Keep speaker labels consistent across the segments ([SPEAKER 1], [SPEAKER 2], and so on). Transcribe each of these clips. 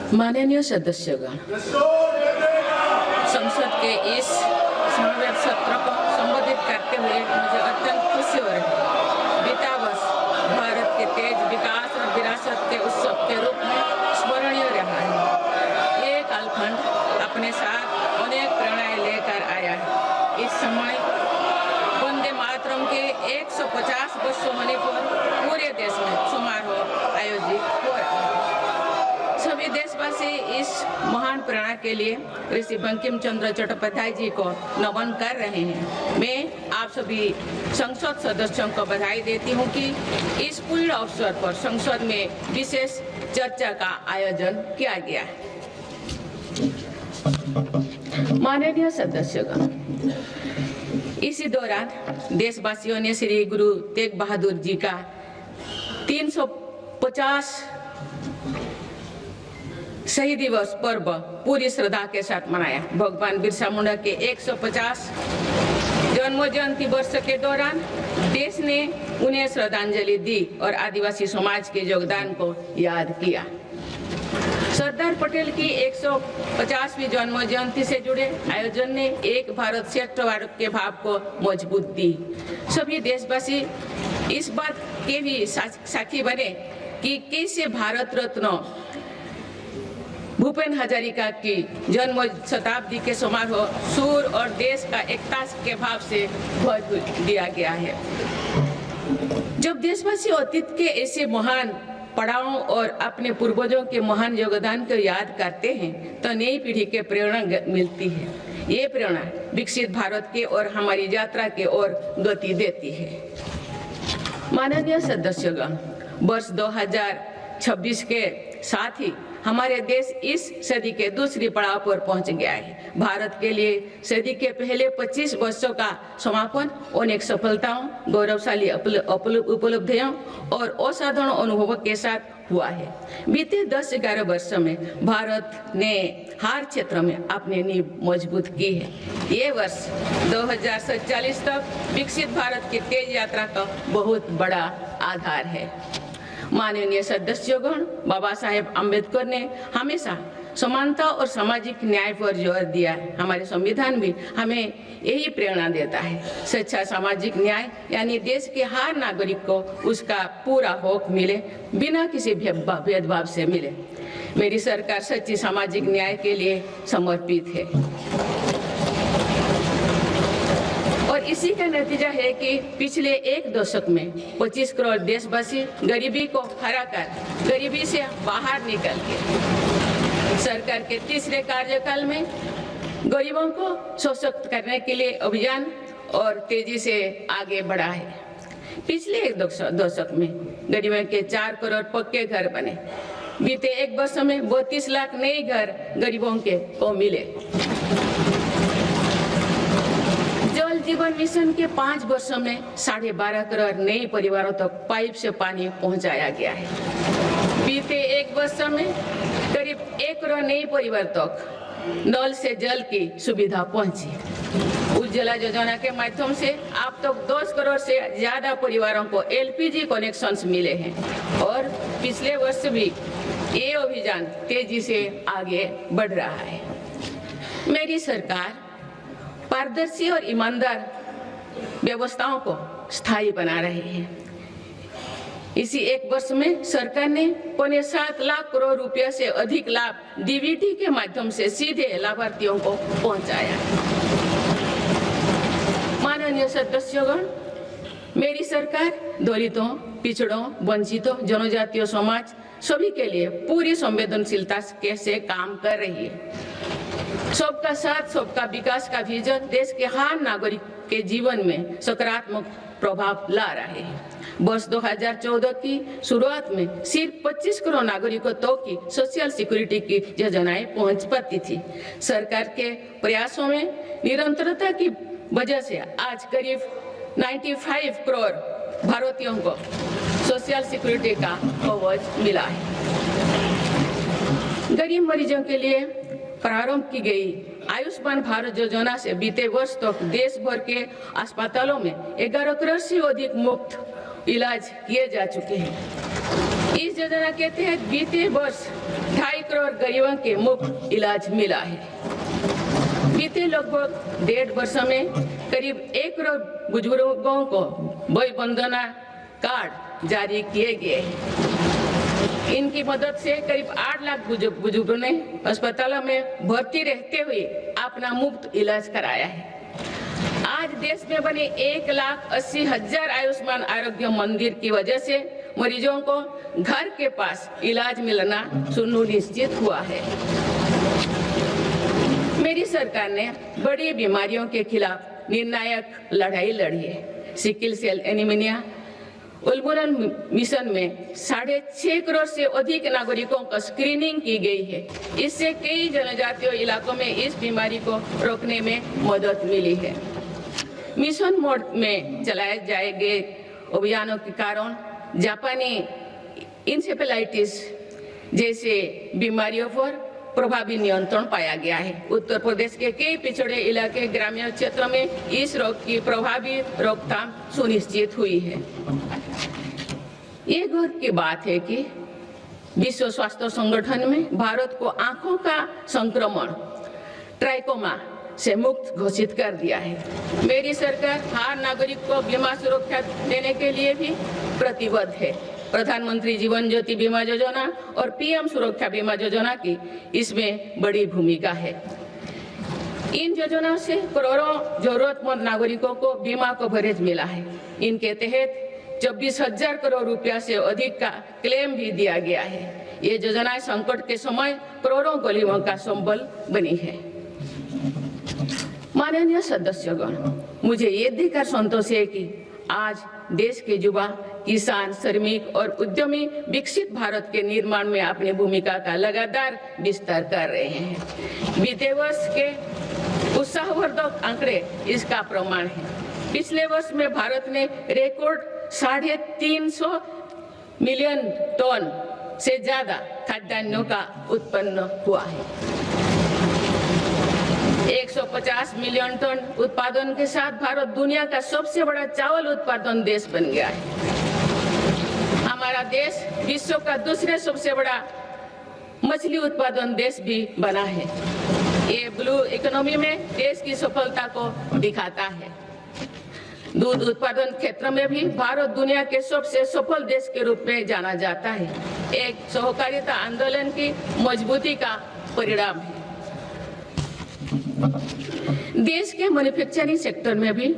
[SPEAKER 1] माननीय सदस्यगण, संसद के इस समावेश सत्र को संबोधित करते हुए मुझे अत्यंत खुशी हो रही है। बीता वर्ष भारत के तेज विकास और विरासत के उत्सव के रूप में स्मरणीय रहा है। ये कालखंड अपने साथ अनेक प्रेरणाएं लेकर आया है। इस समय वंदे मातरम के 150 वर्ष होने पर पूरे देश में समारोह आयोजित हो रहा है। सभी देशवासी इस महान प्रेरणा के लिए ऋषि बंकिम चंद्र चट्टोपाध्याय जी को नमन कर रहे हैं। मैं आप सभी संसद सदस्यों को बधाई देती हूं कि इस पूर्ण अवसर पर संसद में विशेष चर्चा का आयोजन किया गया है। माननीय सदस्यगण, इसी दौरान देशवासियों ने श्री गुरु तेग बहादुर जी का 350 शहीद दिवस पर्व पूरी श्रद्धा के साथ मनाया। भगवान बिरसा मुंडा के 150 जन्म जयंती वर्ष के दौरान देश ने उन्हें श्रद्धांजलि दी और आदिवासी समाज के योगदान को याद किया। सरदार पटेल की 150वीं जन्म जयंती से जुड़े आयोजन ने एक भारत श्रेष्ठ भारत के भाव को मजबूत दी। सभी देशवासी इस बात के भी साक्षी बने कि कैसे भारत रत्न भूपेन हजारिका की जन्म शताब्दी के समारोह सूर और देश का एकता के भाव से भर दिया गया है। जब देशवासी अतीत के ऐसे महान पड़ावों और अपने पूर्वजों के महान योगदान को याद करते हैं तो नई पीढ़ी के प्रेरणा मिलती है। ये प्रेरणा विकसित भारत के और हमारी यात्रा के ओर गति देती है। माननीय सदस्यगण, वर्ष 2026 के साथ ही हमारे देश इस सदी के दूसरी पड़ाव पर पहुंच गया है। भारत के लिए सदी के पहले 25 वर्षों का समापन अनेक सफलताओं, गौरवशाली उपलब्धियों और असाधारण अनुभवों के साथ हुआ है। बीते 10-11 वर्षों में भारत ने हर क्षेत्र में अपनी नींव मजबूत की है। ये वर्ष 2047 तक विकसित भारत की तेज यात्रा का बहुत बड़ा आधार है। माननीय सदस्यगण, बाबा साहेब अम्बेडकर ने हमेशा समानता और सामाजिक न्याय पर जोर दिया है। हमारे संविधान भी हमें यही प्रेरणा देता है। सच्चा सामाजिक न्याय यानी देश के हर नागरिक को उसका पूरा हक मिले, बिना किसी भेदभाव से मिले। मेरी सरकार सच्ची सामाजिक न्याय के लिए समर्पित है और इसी का नतीजा है कि पिछले एक दशक में 25 करोड़ देशवासी गरीबी को हराकर गरीबी से बाहर निकल गए। सरकार के तीसरे कार्यकाल में गरीबों को सशक्त करने के लिए अभियान और तेजी से आगे बढ़ा है। पिछले एक दशक में गरीबों के 4 करोड़ पक्के घर बने। बीते एक वर्ष में 32 लाख नए घर गरीबों को मिले। जल जीवन मिशन के 5 वर्षों में 12.5 करोड़ नए परिवारों तक पाइप से पानी पहुंचाया गया है। बीते एक वर्ष में करीब 1 करोड़ नए परिवार तक नल से जल की सुविधा पहुंची। उज्ज्वला योजना के माध्यम से अब तक 10 करोड़ से ज्यादा परिवारों को एलपीजी कनेक्शंस मिले हैं और पिछले वर्ष भी ये अभियान तेजी से आगे बढ़ रहा है। मेरी सरकार पारदर्शी और ईमानदार व्यवस्थाओं को स्थायी बना रही है। इसी एक वर्ष में सरकार ने 7 लाख करोड़ रुपया से अधिक लाभ डीबीटी के माध्यम से सीधे लाभार्थियों को पहुंचाया। माननीय सदस्यगण, मेरी सरकार दलितों, पिछड़ों, वंचितों, जनजातीय समाज सभी के लिए पूरी संवेदनशीलता से काम कर रही है। सबका साथ सबका विकास का विजन देश के हर नागरिक के जीवन में सकारात्मक प्रभाव ला रहा है। वर्ष 2014 की शुरुआत में सिर्फ 25 करोड़ नागरिकों तक की सोशल सिक्योरिटी की योजनाएं पहुंच पाती थी। सरकार के प्रयासों में निरंतरता की वजह से आज करीब 95 करोड़ भारतीयों को सोशल सिक्योरिटी का कवच मिला है। गरीब मरीजों के लिए प्रारंभ की गई आयुष्मान भारत योजना से बीते वर्ष तक देश भर के अस्पतालों में 11 करोड़ से अधिक मुफ्त इलाज किए जा चुके हैं। इस योजना के तहत बीते वर्ष 2.5 करोड़ गरीबों के मुफ्त इलाज मिला है। बीते लगभग 1.5 वर्षों में करीब 1 करोड़ बुजुर्गों को वय वंदना कार्ड जारी किए गए हैं। इनकी मदद से करीब 8 लाख बुजुर्गों ने अस्पतालों में भर्ती रहते हुए अपना मुफ्त इलाज कराया है। आज देश में बने 1,80,000 आयुष्मान आरोग्य मंदिर की वजह से मरीजों को घर के पास इलाज मिलना सुनिश्चित हुआ है। मेरी सरकार ने बड़ी बीमारियों के खिलाफ निर्णायक लड़ाई लड़ी है। सिकल सेल एनीमिया उन्मूलन मिशन में 6.5 करोड़ से अधिक नागरिकों का स्क्रीनिंग की गई है। इससे कई जनजातीय इलाकों में इस बीमारी को रोकने में मदद मिली है। मिशन मोड में चलाए जाए गए अभियानों के कारण जापानी इंसेफेलाइटिस जैसे बीमारियों पर प्रभावी नियंत्रण पाया गया है। उत्तर प्रदेश के कई पिछड़े इलाके ग्रामीण क्षेत्रों में इस रोग की प्रभावी रोकथाम सुनिश्चित हुई है। ये गर्व की बात है कि विश्व स्वास्थ्य संगठन में भारत को आंखों का संक्रमण ट्राइकोमा से मुक्त घोषित कर दिया है। मेरी सरकार हर नागरिक को बीमा सुरक्षा देने के लिए भी प्रतिबद्ध है। प्रधानमंत्री जीवन ज्योति बीमा योजना और पीएम सुरक्षा बीमा योजना की इसमें बड़ी भूमिका है। इन योजनाओं से करोड़ों जरूरतमंद नागरिकों को बीमा कवरेज मिला है। इनके तहत 24,000 करोड़ रुपया से अधिक का क्लेम भी दिया गया है। ये योजनाएं संकट के समय करोड़ों गरीबों का संबल बनी है। माननीय सदस्यगण, मुझे ये देखकर संतोष है कि आज देश के युवा, किसान, श्रमिक और उद्यमी विकसित भारत के निर्माण में अपनी भूमिका का लगातार विस्तार कर रहे हैं। बीते वर्ष के उत्साहवर्धक आंकड़े इसका प्रमाण है। पिछले वर्ष में भारत ने रिकॉर्ड 350 मिलियन टन से ज्यादा खाद्यान्नों का उत्पन्न हुआ है। 150 मिलियन टन उत्पादन के साथ भारत दुनिया का सबसे बड़ा चावल उत्पादन देश बन गया है। हमारा देश विश्व का दूसरे सबसे बड़ा मछली उत्पादन देश भी बना है। ये ब्लू इकोनॉमी में देश की सफलता को दिखाता है। दूध उत्पादन क्षेत्र में भी भारत दुनिया के सबसे सफल देश के रूप में जाना जाता है। एक सहकारिता आंदोलन की मजबूती का परिणाम है। देश के मैन्युफैक्चरिंग सेक्टर में भी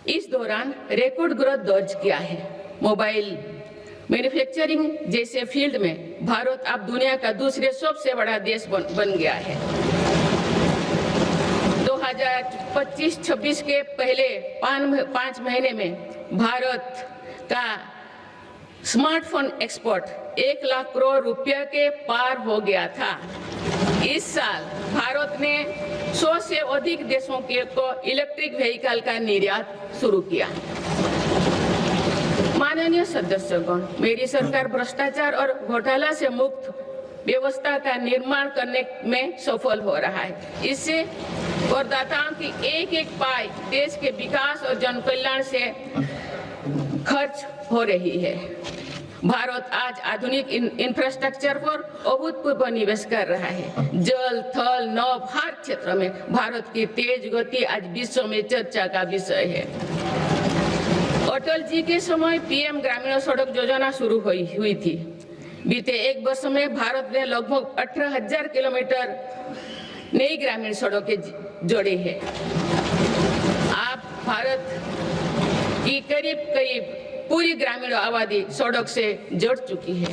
[SPEAKER 1] इस दौरान रिकॉर्ड ग्रोथ दर्ज किया है। मोबाइल मैन्युफैक्चरिंग जैसे फील्ड में भारत अब दुनिया का दूसरे सबसे बड़ा देश बन गया है। 2025-26 के पहले 5 महीने में भारत का स्मार्टफोन एक्सपोर्ट 1 लाख करोड़ रुपया के पार हो गया था। इस साल भारत ने 100 से अधिक देशों को इलेक्ट्रिक व्हीकल का निर्यात शुरू किया। माननीय सदस्यगण, मेरी सरकार भ्रष्टाचार और घोटाला से मुक्त व्यवस्था का निर्माण करने में सफल हो रहा है। इससे करदाताओं की एक पाई देश के विकास और जन कल्याण से खर्च हो रही है। भारत आज आधुनिक इंफ्रास्ट्रक्चर पर अभूतपूर्व निवेश कर रहा है। जल, थल, नभ हर क्षेत्र में भारत की तेज गति आज विश्व में चर्चा का विषय है। अटल जी के समय पीएम ग्रामीण सड़क योजना शुरू हुई थी। बीते 1 वर्ष में भारत ने लगभग 18,000 किलोमीटर नई ग्रामीण सड़कें जोड़ी है। अब भारत की करीब पूरी ग्रामीण आबादी सड़क से जुड़ चुकी है।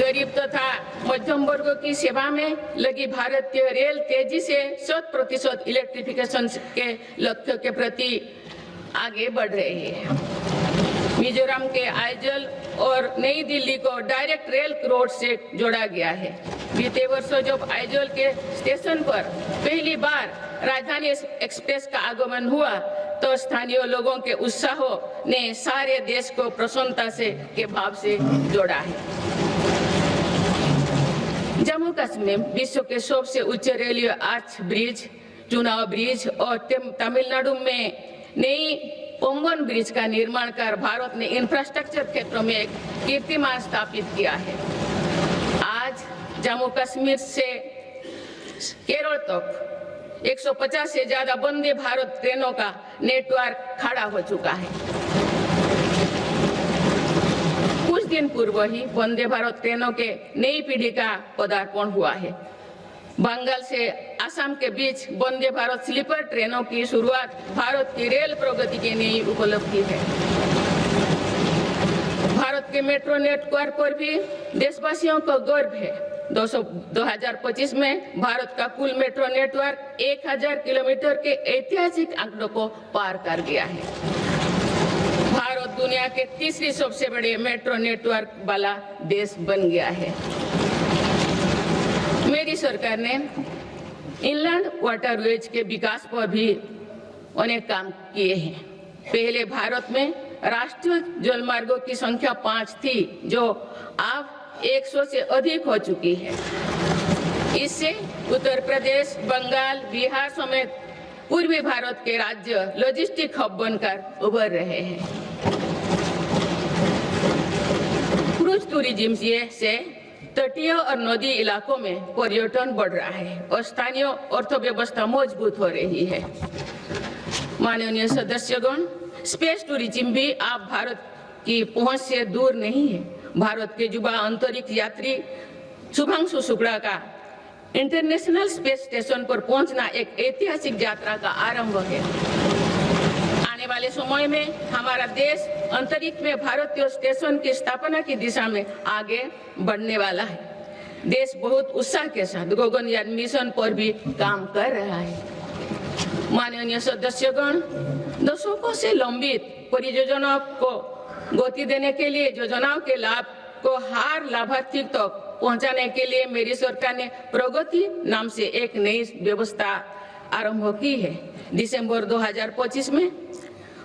[SPEAKER 1] गरीब तथा मध्यम वर्ग की सेवा में लगी भारतीय रेल तेजी से 100% इलेक्ट्रिफिकेशन के लक्ष्य के प्रति आगे बढ़ रही है। मिजोरम के आइजल और नई दिल्ली को डायरेक्ट रेल रोड से जोड़ा गया है। बीते वर्षों जब आइजल के स्टेशन पर पहली बार राजधानी एक्सप्रेस का आगमन हुआ तो स्थानीय लोगों के उत्साह ने सारे देश को प्रसन्नता से के भाव से जोड़ा है। जम्मू कश्मीर विश्व के सबसे ऊंचे रेलवे आर्च ब्रिज, चुनाव ब्रिज और तमिलनाडु में नई पंबन ब्रिज का निर्माण कर भारत ने इंफ्रास्ट्रक्चर क्षेत्र में एक कीर्तिमान स्थापित किया है। आज जम्मू कश्मीर से केरल तक 150 से ज्यादा वंदे भारत ट्रेनों का नेटवर्क खड़ा हो चुका है। कुछ दिन पूर्व ही वंदे भारत ट्रेनों के नई पीढ़ी का पदार्पण हुआ है। बंगाल से असम के बीच वंदे भारत स्लीपर ट्रेनों की शुरुआत भारत की रेल प्रगति की नई उपलब्धि है। भारत के मेट्रो नेटवर्क पर भी देशवासियों को गर्व है। 2025 में भारत का कुल मेट्रो नेटवर्क 1000 किलोमीटर के ऐतिहासिक आंकड़ों को पार कर गया है। भारत दुनिया के तीसरी सबसे बड़े मेट्रो नेटवर्क वाला देश बन गया है। मेरी सरकार ने इनलैंड वाटरवेज के विकास पर भी अनेक काम किए हैं। पहले भारत में राष्ट्रीय जलमार्गों की संख्या 5 थी, जो अब 100 से अधिक हो चुकी है। इससे उत्तर प्रदेश, बंगाल, बिहार समेत पूर्वी भारत के राज्य लॉजिस्टिक हब बनकर उभर रहे हैं। क्रूज टूरिज्म से तटीय और नदी इलाकों में पर्यटन बढ़ रहा है और स्थानीय अर्थव्यवस्था मजबूत हो रही है। माननीय सदस्यगण, स्पेस टूरिज्म भी अब भारत की पहुंच से दूर नहीं है। भारत के युवा अंतरिक्ष यात्री शुभांशु शुक्ला का इंटरनेशनल स्पेस स्टेशन पर पहुंचना एक ऐतिहासिक यात्रा का आरंभ है। आने वाले समय में हमारा देश अंतरिक्ष में भारतीय स्टेशन की स्थापना की दिशा में आगे बढ़ने वाला है। देश बहुत उत्साह के साथ गगनयान मिशन पर भी काम कर रहा है। माननीय सदस्यगण, दशकों से लंबित परियोजनाओं को गति देने के लिए योजनाओं के लाभ को हर लाभार्थी तक पहुंचाने के लिए मेरी सरकार ने प्रगति नाम से एक नई व्यवस्था आरंभ की है। दिसंबर 2025 में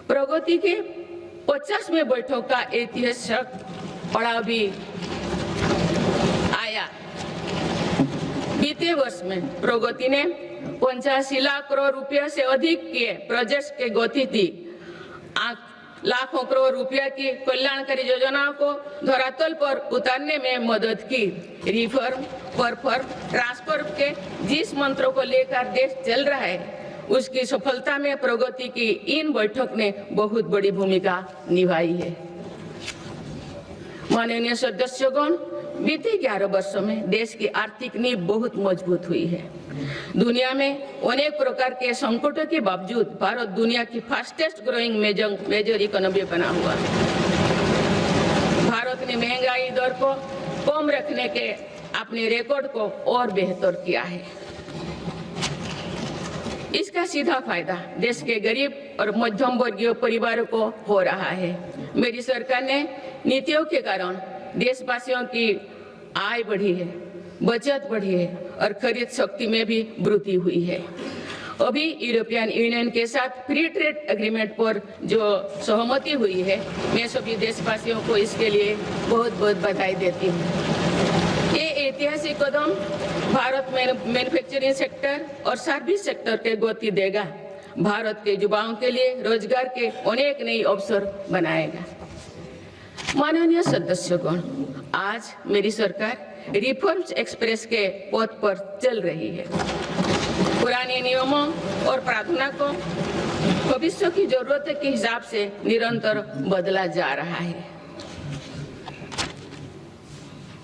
[SPEAKER 1] प्रगति के 50वें बैठक का ऐतिहासिक पड़ाव भी आया। बीते वर्ष में प्रगति ने 85 लाख करोड़ रुपया से अधिक के प्रोजेक्ट्स के गति दी। लाखों करोड़ रुपया की कल्याणकारी योजनाओं को धरातल पर उतारने में मदद की। रिफॉर्म, परफॉर्म, ट्रांसफर के जिस मंत्रों को लेकर देश चल रहा है, उसकी सफलता में प्रगति की इन बैठक ने बहुत बड़ी भूमिका निभाई है। माननीय सदस्यगण, बीते 11 वर्षों में देश की आर्थिक नींव बहुत मजबूत हुई है। दुनिया में अनेक प्रकार के संकटों के बावजूद भारत दुनिया की फास्टेस्ट ग्रोइंग मेजर इकोनॉमी बना हुआ है। भारत ने महंगाई दर को कम रखने के अपने रिकॉर्ड को और बेहतर किया है। इसका सीधा फायदा देश के गरीब और मध्यम वर्गीय परिवारों को हो रहा है। मेरी सरकार ने नीतियों के कारण देशवासियों की आय बढ़ी है, बचत बढ़ी है और खरीद शक्ति में भी वृद्धि हुई है। अभी यूरोपियन यूनियन के साथ फ्री ट्रेड एग्रीमेंट पर जो सहमति हुई है, मैं सभी देशवासियों को इसके लिए बहुत बहुत बधाई देती हूँ। ये ऐतिहासिक कदम भारत में मैन्युफैक्चरिंग सेक्टर और सर्विस सेक्टर के गति देगा। भारत के युवाओं के लिए रोजगार के अनेक नए अवसर बनाएगा। माननीय सदस्यगण, आज मेरी सरकार रिफॉर्म्स एक्सप्रेस के पथ पर चल रही है। पुराने नियमों और प्रावधानों को भविष्य की जरूरत के हिसाब से निरंतर बदला जा रहा है।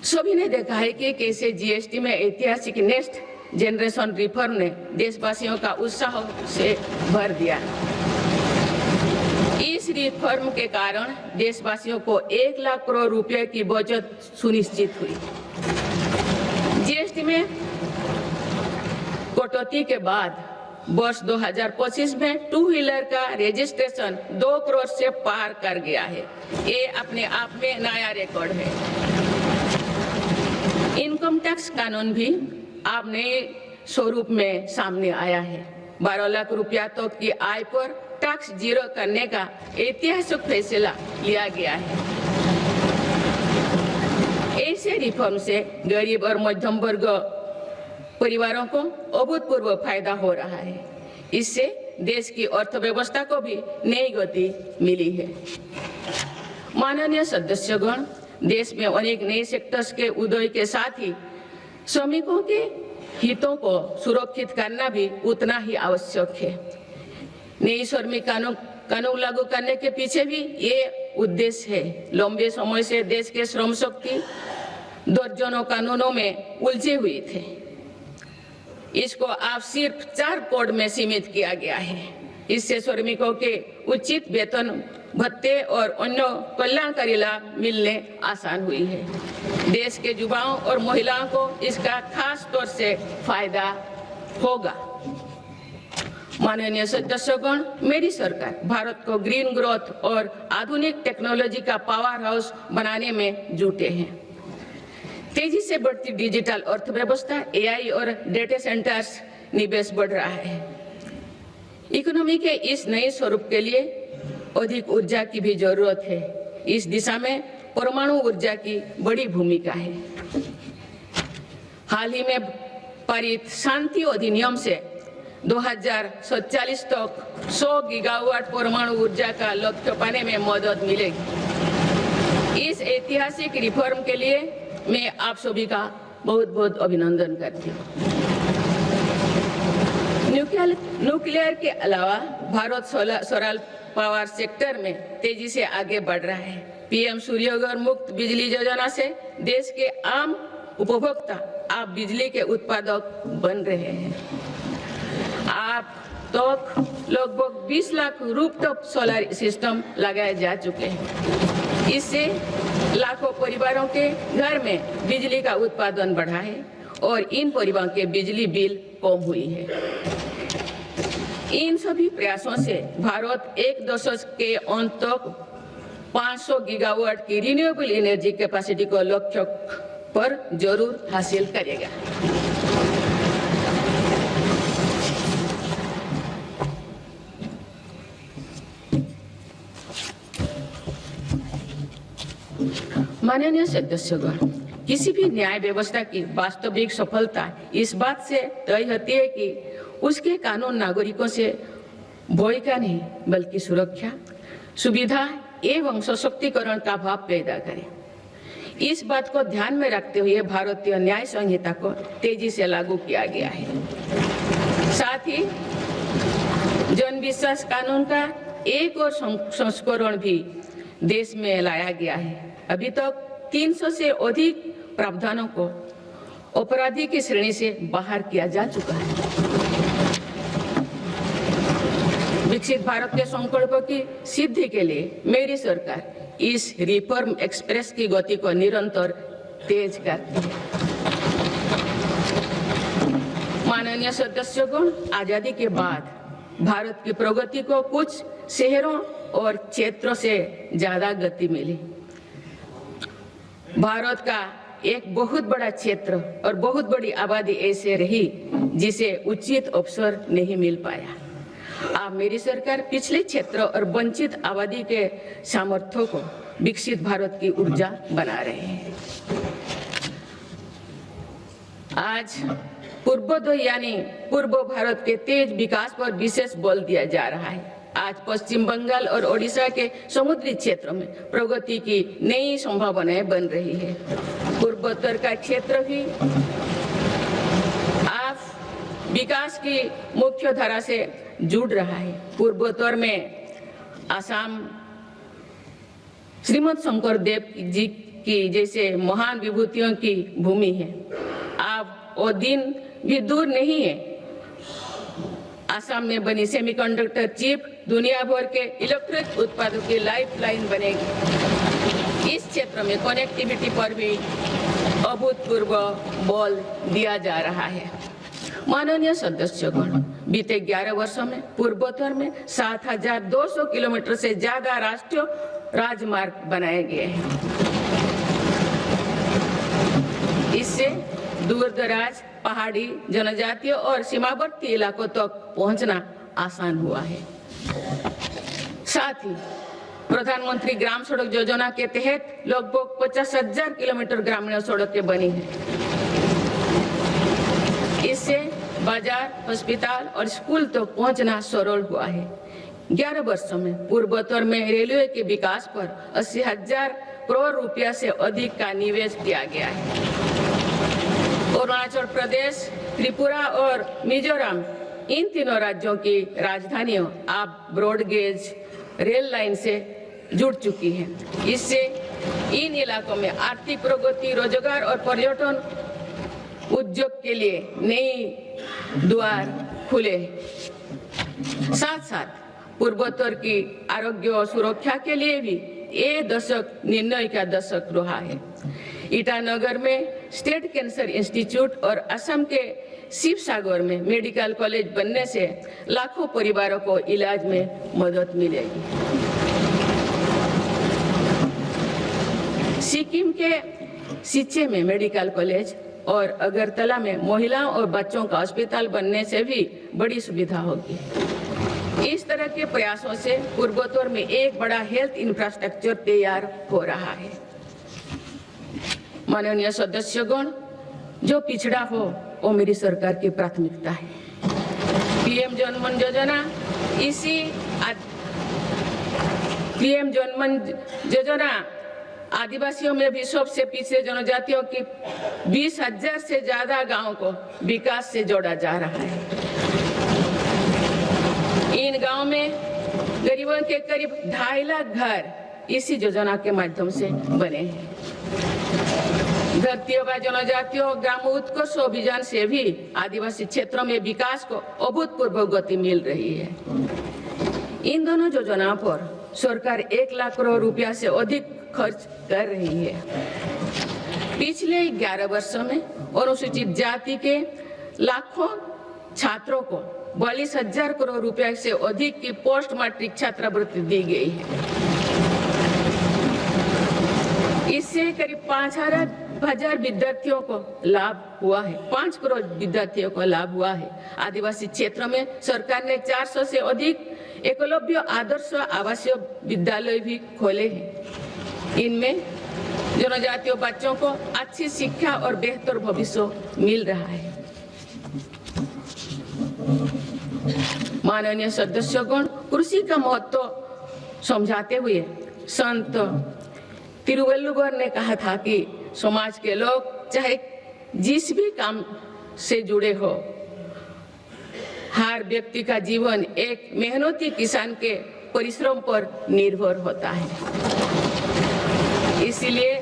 [SPEAKER 1] सभी ने देखा है कि कैसे जीएसटी में ऐतिहासिक नेक्स्ट जनरेशन रिफॉर्म ने देशवासियों का उत्साह से भर दिया। इस रिफॉर्म के कारण देशवासियों को 1 लाख करोड़ रुपए की बचत सुनिश्चित हुई। जीएसटी में कटौती के बाद वर्ष 2025 में 2 व्हीलर का रजिस्ट्रेशन 2 करोड़ से पार कर गया है। ये अपने आप में नया रिकॉर्ड है। इनकम टैक्स कानून भी अब नए स्वरूप में सामने आया है। 12 लाख रुपया तक की आय पर टैक्स जीरो करने का ऐतिहासिक फैसला लिया गया है। ऐसे रिफॉर्म से गरीब और मध्यम वर्ग परिवारों को अभूतपूर्व फायदा हो रहा है। इससे देश की अर्थव्यवस्था को भी नई गति मिली है। माननीय सदस्यगण, देश में अनेक नए सेक्टर्स के उदय के साथ ही श्रमिकों के हितों को सुरक्षित करना भी उतना ही आवश्यक है। नई श्रमिक कानून लागू करने के पीछे भी ये उद्देश्य है। लंबे समय से देश के श्रम शक्ति दर्जनों कानूनों में उलझे हुए थे। इसको अब सिर्फ 4 कोड में सीमित किया गया है। इससे श्रमिकों के उचित वेतन भत्ते और अन्य कल्याणकारी लाभ मिलने आसान हुई है। देश के युवाओं और महिलाओं को इसका खास तौर से फायदा होगा। माननीय सदस्यगण, मेरी सरकार भारत को ग्रीन ग्रोथ और आधुनिक टेक्नोलॉजी का पावर हाउस बनाने में जुटे हैं। तेजी से बढ़ती डिजिटल अर्थव्यवस्था, एआई और डेटा सेंटर्स निवेश बढ़ रहा है। इकोनॉमी के इस नए स्वरूप के लिए अधिक ऊर्जा की भी जरूरत है। इस दिशा में परमाणु ऊर्जा की बड़ी भूमिका है। हाल ही में पारित शांति अधिनियम से 2047 तक 100 गीगावाट परमाणु ऊर्जा का लक्ष्य पाने में मदद मिलेगी। इस ऐतिहासिक रिफॉर्म के लिए मैं आप सभी का बहुत बहुत अभिनंदन करती हूँ। न्यूक्लियर के अलावा भारत सोलर पावर सेक्टर में तेजी से आगे बढ़ रहा है। पीएम सूर्यघर मुक्त बिजली योजना से देश के आम उपभोक्ता आप बिजली के उत्पादक बन रहे हैं। आप तक लगभग 20 लाख रूफटॉप सोलर सिस्टम लगाए जा चुके हैं। इससे लाखों परिवारों के घर में बिजली का उत्पादन बढ़ा है और इन परिवारों के बिजली बिल कम हुई है। इन सभी प्रयासों से भारत एक दशक के अंत तक 500 गीगावाट की रिन्यूएबल एनर्जी कैपेसिटी को लक्ष्य पर जरूर हासिल करेगा। माननीय सदस्यगण, किसी भी न्याय व्यवस्था की वास्तविक सफलता इस बात से तय होती है कि उसके कानून नागरिकों से भय का नहीं बल्कि सुरक्षा, सुविधा एवं सशक्तिकरण का भाव पैदा करें। इस बात को ध्यान में रखते हुए भारतीय न्याय संहिता को तेजी से लागू किया गया है। साथ ही जन विश्वास कानून का एक और संस्करण भी देश में लाया गया है। अभी तक 300 से अधिक प्रावधानों को अपराधी की श्रेणी से बाहर किया जा चुका है। विकसित भारत के संकल्पों की सिद्धि के लिए मेरी सरकार इस रिफॉर्म एक्सप्रेस की गति को निरंतर तेज करती है। माननीय सदस्यगण, आजादी के बाद भारत की प्रगति को कुछ शहरों और क्षेत्रों से ज्यादा गति मिली। भारत का एक बहुत बड़ा क्षेत्र और बहुत बड़ी आबादी ऐसे रही जिसे उचित अवसर नहीं मिल पाया। अब मेरी सरकार पिछले क्षेत्र और वंचित आबादी के सामर्थ्यों को विकसित भारत की ऊर्जा बना रहे हैं। आज पूर्वोदय यानी पूर्व भारत के तेज विकास पर विशेष बल दिया जा रहा है। आज पश्चिम बंगाल और ओडिशा के समुद्री क्षेत्र में प्रगति की नई संभावनाएं बन रही है। पूर्वोत्तर का क्षेत्र भी आज विकास की मुख्य धारा से जुड़ रहा है। पूर्वोत्तर में असम श्रीमद शंकर देव जी की जैसे महान विभूतियों की भूमि है। अब वो दिन भी दूर नहीं है। असम में बनी सेमीकंडक्टर चिप दुनिया भर के इलेक्ट्रिक उत्पादों की लाइफलाइन बनेगी। इस क्षेत्र में कनेक्टिविटी पर भी अभूतपूर्व बल दिया जा रहा है। माननीय सदस्यगण, बीते 11 वर्षों में पूर्वोत्तर में 7,200 किलोमीटर से ज्यादा राष्ट्रीय राजमार्ग बनाए गए हैं। इससे दूर दराज, पहाड़ी, जनजातीय और सीमावर्ती इलाकों तक पहुंचना आसान हुआ है। साथ ही प्रधानमंत्री ग्राम सड़क योजना के तहत लगभग 50,000 किलोमीटर ग्रामीण सड़कें बनी हैं। इससे बाजार, अस्पताल और स्कूल तक पहुंचना सरल हुआ है। 11 वर्षों में पूर्वोत्तर में रेलवे के विकास पर 80,000 करोड़ रुपया से अधिक का निवेश किया गया है। अरुणाचल प्रदेश, त्रिपुरा और मिजोरम इन तीनों राज्यों की राजधानियों अब ब्रॉड गेज रेल लाइन से जुड़ चुकी है। इससे इन इलाकों में आर्थिक प्रगति, रोजगार और पर्यटन उद्योग के लिए नई द्वार खुले। साथ साथ पूर्वोत्तर की आरोग्य और सुरक्षा के लिए भी ये दशक निर्णय का दशक रहा है। ईटानगर में स्टेट कैंसर इंस्टीट्यूट और असम के शिवसागर में मेडिकल कॉलेज बनने से लाखों परिवारों को इलाज में मदद मिलेगी। सिक्किम के सिच्चे में मेडिकल कॉलेज और अगरतला में महिलाओं और बच्चों का अस्पताल बनने से भी बड़ी सुविधा होगी। इस तरह के प्रयासों से पूर्वोत्तर में एक बड़ा हेल्थ इंफ्रास्ट्रक्चर तैयार हो रहा है। माननीय सदस्यगण, जो पिछड़ा हो वो मेरी सरकार की प्राथमिकता है। पीएम जनमन योजना पीएम जनमन योजना आदिवासियों में भी सबसे पिछड़े जनजातियों की 20,000 से ज्यादा गांवों को विकास से जोड़ा जा रहा है। इन गांवों में गरीबों के करीब 2.5 लाख घर इसी योजना के माध्यम से बने हैं। धरती आबा जनजातियों ग्राम उत्कर्ष अभियान से भी आदिवासी क्षेत्रों में विकास को अभूतपूर्व गति मिल रही है। इन दोनों योजनाओं पर सरकार 1 लाख करोड़ रुपया से अधिक खर्च कर रही है। पिछले 11 वर्षों में अनुसूचित जाति के लाखों छात्रों को 42,000 करोड़ रुपया से अधिक की पोस्ट मैट्रिक छात्रवृत्ति दी गई है। इससे करीब 5,000 विद्यार्थियों को लाभ हुआ है। 5 करोड़ विद्यार्थियों को लाभ हुआ है। आदिवासी क्षेत्रों में सरकार ने 400 से अधिक एकलव्य आदर्श आवासीय विद्यालय भी खोले हैं। इनमें जनजातीय बच्चों को अच्छी शिक्षा और बेहतर भविष्य मिल रहा है। माननीय सदस्यगण, कृषि का महत्व समझाते हुए संत तिरुवल्लुवर ने कहा था कि समाज के लोग चाहे जिस भी काम से जुड़े हो, हर व्यक्ति का जीवन एक मेहनती किसान के परिश्रम पर निर्भर होता है। इसलिए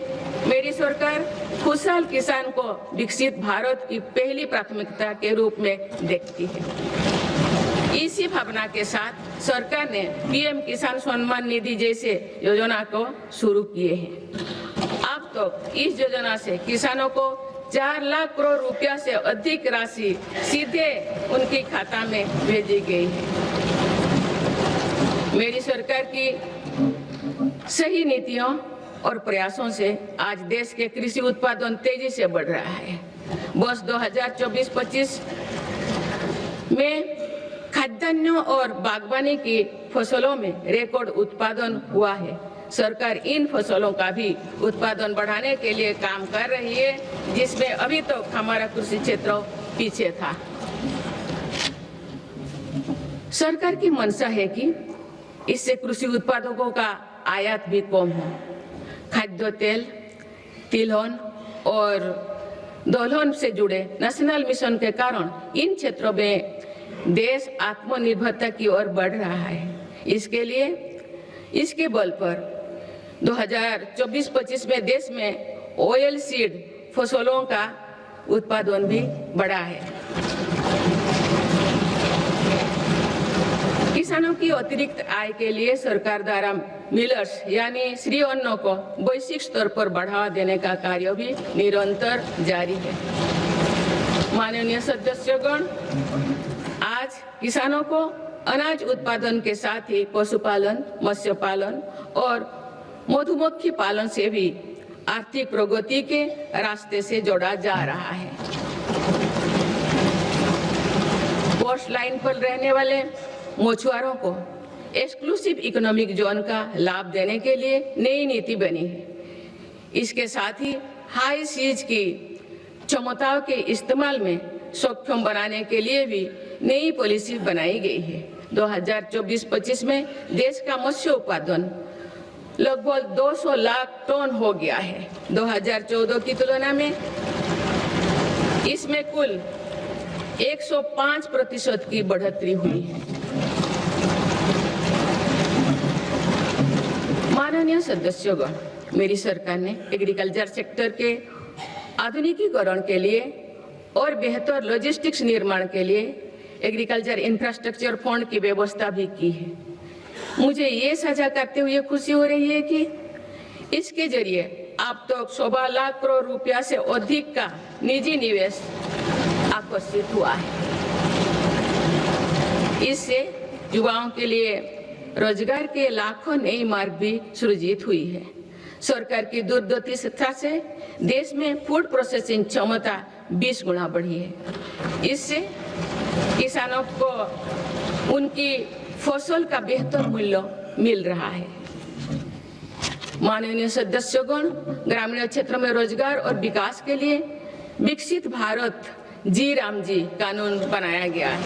[SPEAKER 1] मेरी सरकार खुशहाल किसान को विकसित भारत की पहली प्राथमिकता के रूप में देखती है। इसी भावना के साथ सरकार ने पीएम किसान सम्मान निधि जैसे योजना को शुरू किए हैं। अब तो इस योजना से किसानों को 4 लाख करोड़ रुपया से अधिक राशि सीधे उनके खाता में भेजी गई है। मेरी सरकार की सही नीतियों और प्रयासों से आज देश के कृषि उत्पादन तेजी से बढ़ रहा है। वर्ष 2024-25 में खाद्यान्न और बागवानी की फसलों में रिकॉर्ड उत्पादन हुआ है। सरकार इन फसलों का भी उत्पादन बढ़ाने के लिए काम कर रही है, जिसमें अभी तो हमारा कृषि क्षेत्र पीछे था। सरकार की मंशा है कि इससे कृषि उत्पादकों का आयात भी कम हो। खाद्य तेल, तिलहन और दलहन से जुड़े नेशनल मिशन के कारण इन क्षेत्रों में देश आत्मनिर्भरता की ओर बढ़ रहा है। इसके लिए इसके बल पर 2024-25 में देश में ऑयल सीड फसलों का उत्पादन भी बढ़ा है। किसानों की अतिरिक्त आय के लिए सरकार द्वारा मिलर्स यानी श्री अन्न को वैश्विक स्तर पर बढ़ावा देने का कार्य भी निरंतर जारी है। माननीय सदस्यगण, आज किसानों को अनाज उत्पादन के साथ ही पशुपालन, मत्स्य पालन और मधुमक्खी पालन से भी आर्थिक प्रगति के रास्ते से जोड़ा जा रहा है। कोस्ट लाइन पर रहने वाले मछुआरों को एक्सक्लूसिव इकोनॉमिक जोन का लाभ देने के लिए नई नीति बनी है। इसके साथ ही हाई सीज की क्षमताओं के इस्तेमाल में सक्षम बनाने के लिए भी नई पॉलिसी बनाई गई है। 2024-25 में देश का मत्स्य उत्पादन लगभग 200 लाख टन हो गया है। 2014 की तुलना में इसमें कुल 105% की बढ़ोतरी हुई है। माननीय सदस्यगण, मेरी सरकार ने एग्रीकल्चर सेक्टर के आधुनिकीकरण के लिए और बेहतर लॉजिस्टिक्स निर्माण के लिए एग्रीकल्चर इंफ्रास्ट्रक्चर फंड की व्यवस्था भी की है। मुझे ये साझा करते हुए खुशी हो रही है कि इसके जरिए अब तक 1.25 लाख करोड़ रुपया से अधिक का निजी निवेश आकर्षित हुआ है। इससे युवाओं के लिए रोजगार के लाखों नए मार्ग भी सृजित हुई है। सरकार की दूरदर्शिता से देश में फूड प्रोसेसिंग क्षमता 20 गुना बढ़ी है। इससे किसानों को उनकी फसल का बेहतर मूल्य मिल रहा है। माननीय सदस्यगण, ग्रामीण क्षेत्र में रोजगार और विकास के लिए विकसित भारत जी राम जी कानून बनाया गया है।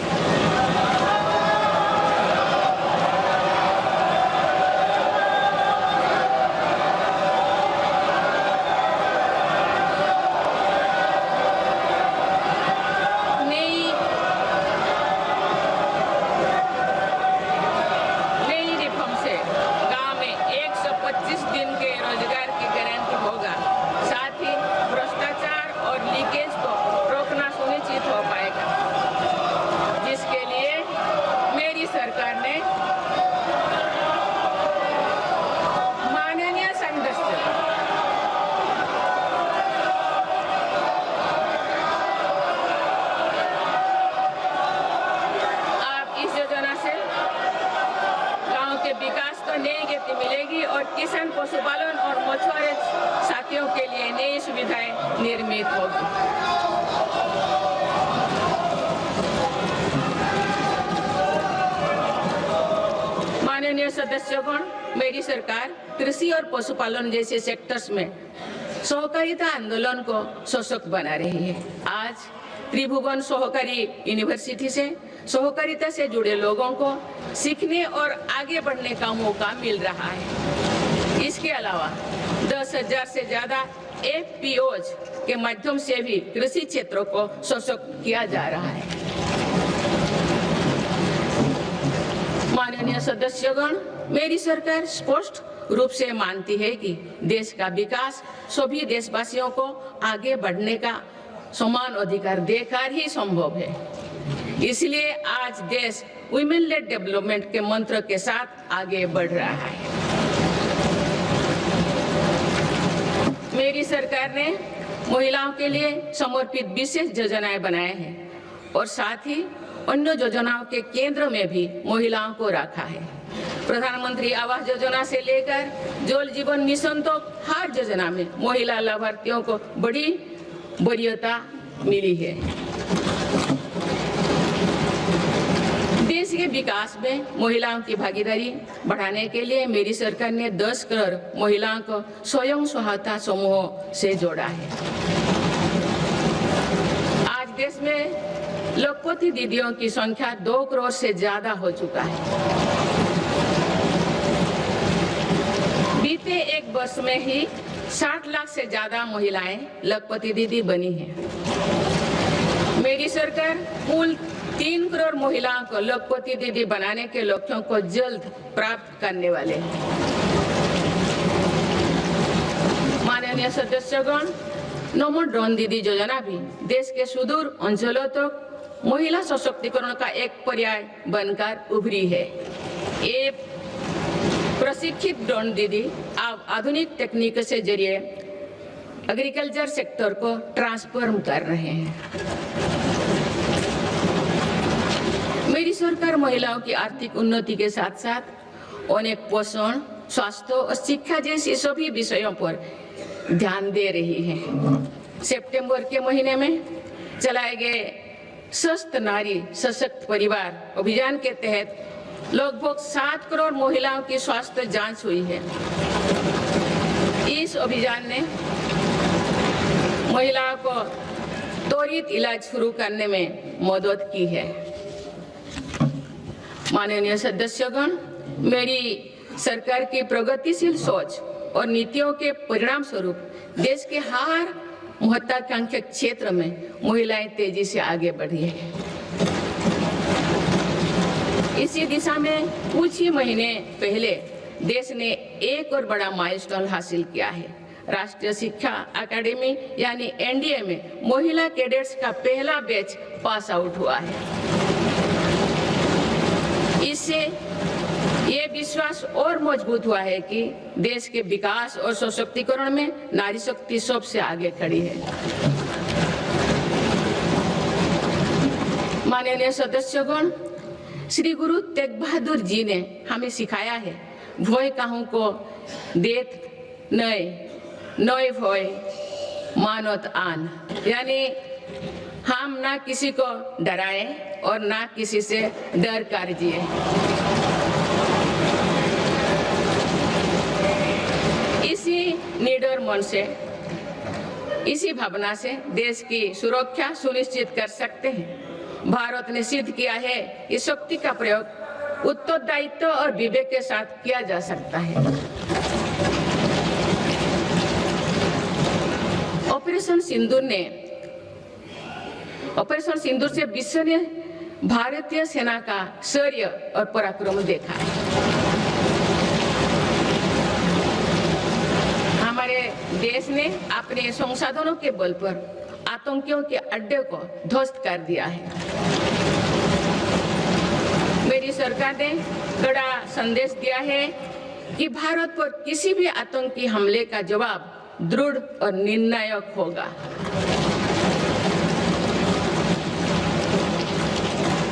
[SPEAKER 1] मिलेगी और किसान, पशुपालन और मछुआरे साथियों के लिए नई सुविधाएं निर्मित होगी। माननीय सदस्यगण, मेरी सरकार कृषि और पशुपालन जैसे सेक्टर्स में सहकारिता आंदोलन को सशक्त बना रही है। आज त्रिभुवन सहकारी यूनिवर्सिटी से सहकारिता से जुड़े लोगों को सीखने और आगे बढ़ने का मौका मिल रहा है। इसके अलावा 10,000 से ज्यादा FPOs के माध्यम से भी कृषि क्षेत्रों को सशक्त किया जा रहा है। माननीय सदस्यगण, मेरी सरकार स्पष्ट रूप से मानती है कि देश का विकास सभी देशवासियों को आगे बढ़ने का समान अधिकार देकर ही संभव है। इसलिए आज देश वुमेन लेड डेवलपमेंट के मंत्र के साथ आगे बढ़ रहा है। मेरी सरकार ने महिलाओं के लिए समर्पित विशेष योजनाएं बनाए हैं और साथ ही अन्य योजनाओं के केंद्र में भी महिलाओं को रखा है। प्रधानमंत्री आवास योजना से लेकर जल जीवन मिशन तक हर योजना में महिला लाभार्थियों को बड़ी वरीयता मिली है। देश के विकास में महिलाओं की भागीदारी बढ़ाने के लिए मेरी सरकार ने 10 करोड़ महिलाओं को स्वयं सहायता समूह से जोड़ा है। आज देश में लखपति दीदियों की संख्या 2 करोड़ से ज्यादा हो चुका है। बीते एक वर्ष में ही 60 लाख से ज्यादा महिलाएं लखपति दीदी बनी हैं। मेरी सरकार कुल 3 करोड़ महिलाओं को लखपति दीदी बनाने के लक्ष्यों को जल्द प्राप्त करने वाले हैं। माननीय सदस्यगण, नमो ड्रोन दीदी योजना भी देश के सुदूर अंचलों तक महिला सशक्तिकरण का एक पर्याय बनकर उभरी है। ये प्रशिक्षित ड्रोन दीदी अब आधुनिक तकनीक से जरिए एग्रीकल्चर सेक्टर को ट्रांसफॉर्म कर रहे हैं। मेरी सरकार महिलाओं की आर्थिक उन्नति के साथ साथ अनेक पोषण, स्वास्थ्य और शिक्षा जैसी सभी विषयों पर ध्यान दे रही है। सितंबर के महीने में चलाए गए स्वस्थ नारी सशक्त परिवार अभियान के तहत लगभग 7 करोड़ महिलाओं की स्वास्थ्य जांच हुई है। इस अभियान ने महिलाओं को त्वरित इलाज शुरू करने में मदद की है। माननीय सदस्यगण, मेरी सरकार की प्रगतिशील सोच और नीतियों के परिणाम स्वरूप देश के हर महत्वाकांक्षी क्षेत्र में महिलाएं तेजी से आगे बढ़ी है। इसी दिशा में कुछ ही महीने पहले देश ने एक और बड़ा माइलस्टोन हासिल किया है। राष्ट्रीय शिक्षा अकादमी यानी एनडीए में महिला कैडेट्स का पहला बैच पास आउट हुआ है। इससे ये विश्वास और मजबूत हुआ है कि देश के विकास और सशक्तिकरण में नारी शक्ति सबसे आगे खड़ी है। माननीय सदस्यगण, श्री गुरु तेग बहादुर जी ने हमें सिखाया है, भय काहू को देत नय भय मानत आन, यानी हम ना किसी को डराएं और ना किसी से डर कर जिए। इसी निडर मन से, इसी भावना से देश की सुरक्षा सुनिश्चित कर सकते हैं। भारत ने सिद्ध किया है कि शक्ति का प्रयोग उत्तरदायित्व और विवेक के साथ किया जा सकता है। ऑपरेशन सिंदूर से विश्व ने भारतीय सेना का शौर्य और पराक्रम देखा है। हमारे देश ने अपने संसाधनों के बल पर आतंकियों के अड्डे को ध्वस्त कर दिया है। मेरी सरकार ने कड़ा संदेश दिया है कि भारत पर किसी भी आतंकी हमले का जवाब दृढ़ और निर्णायक होगा।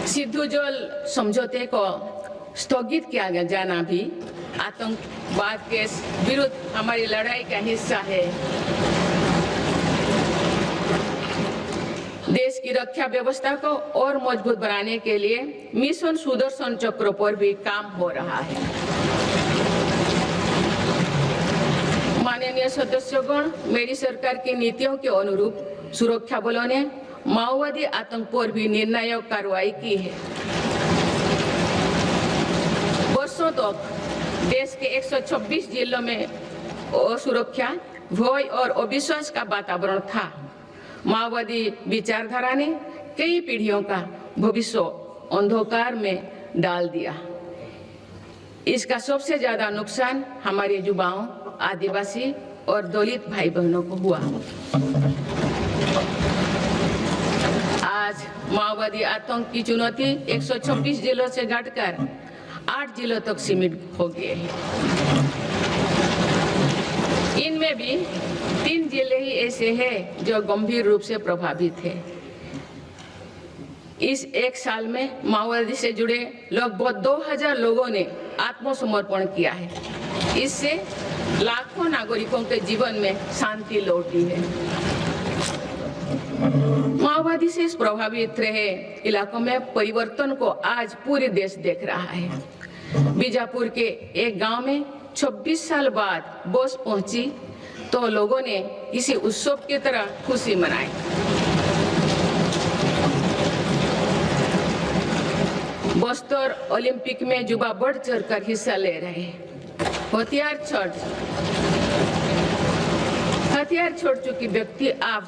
[SPEAKER 1] सिद्धू जल समझौते को स्थगित किया जाना भी आतंकवाद के विरुद्ध हमारी लड़ाई का हिस्सा है। देश की रक्षा व्यवस्था को और मजबूत बनाने के लिए मिशन सुदर्शन चक्र पर भी काम हो रहा है। माननीय सदस्यगण, मेरी सरकार की नीतियों के अनुरूप सुरक्षा बलों ने माओवादी आतंक पर भी निर्णायक कार्रवाई की है। वर्षों तक देश के 126 जिलों में असुरक्षा, भय और अविश्वास का वातावरण था। माओवादी विचारधारा ने कई पीढ़ियों का भविष्य अंधकार में डाल दिया। इसका सबसे ज्यादा नुकसान हमारे युवाओं, आदिवासी और दलित भाई बहनों को हुआ। आज माओवादी आतंक की चुनौती 126 जिलों से घटकर 8 जिलों तक सीमित हो गए हैं। इनमें भी 3 जिले ही ऐसे हैं जो गंभीर रूप से प्रभावित है। इस एक साल में माओवादी से जुड़े लगभग 2000 लोगों ने आत्मसमर्पण किया है। इससे लाखों नागरिकों के जीवन में शांति लौटी है। माओवादी से प्रभावित रहे इलाकों में परिवर्तन को आज पूरे देश देख रहा है। बीजापुर के एक गांव में 26 साल बाद बस पहुंची तो लोगों ने किसी उत्सव की तरह खुशी मनाई। बस्तर ओलंपिक में युवा बढ़ चढ़कर हिस्सा ले रहे हैं। हथियार छोड़ चुकी व्यक्ति आज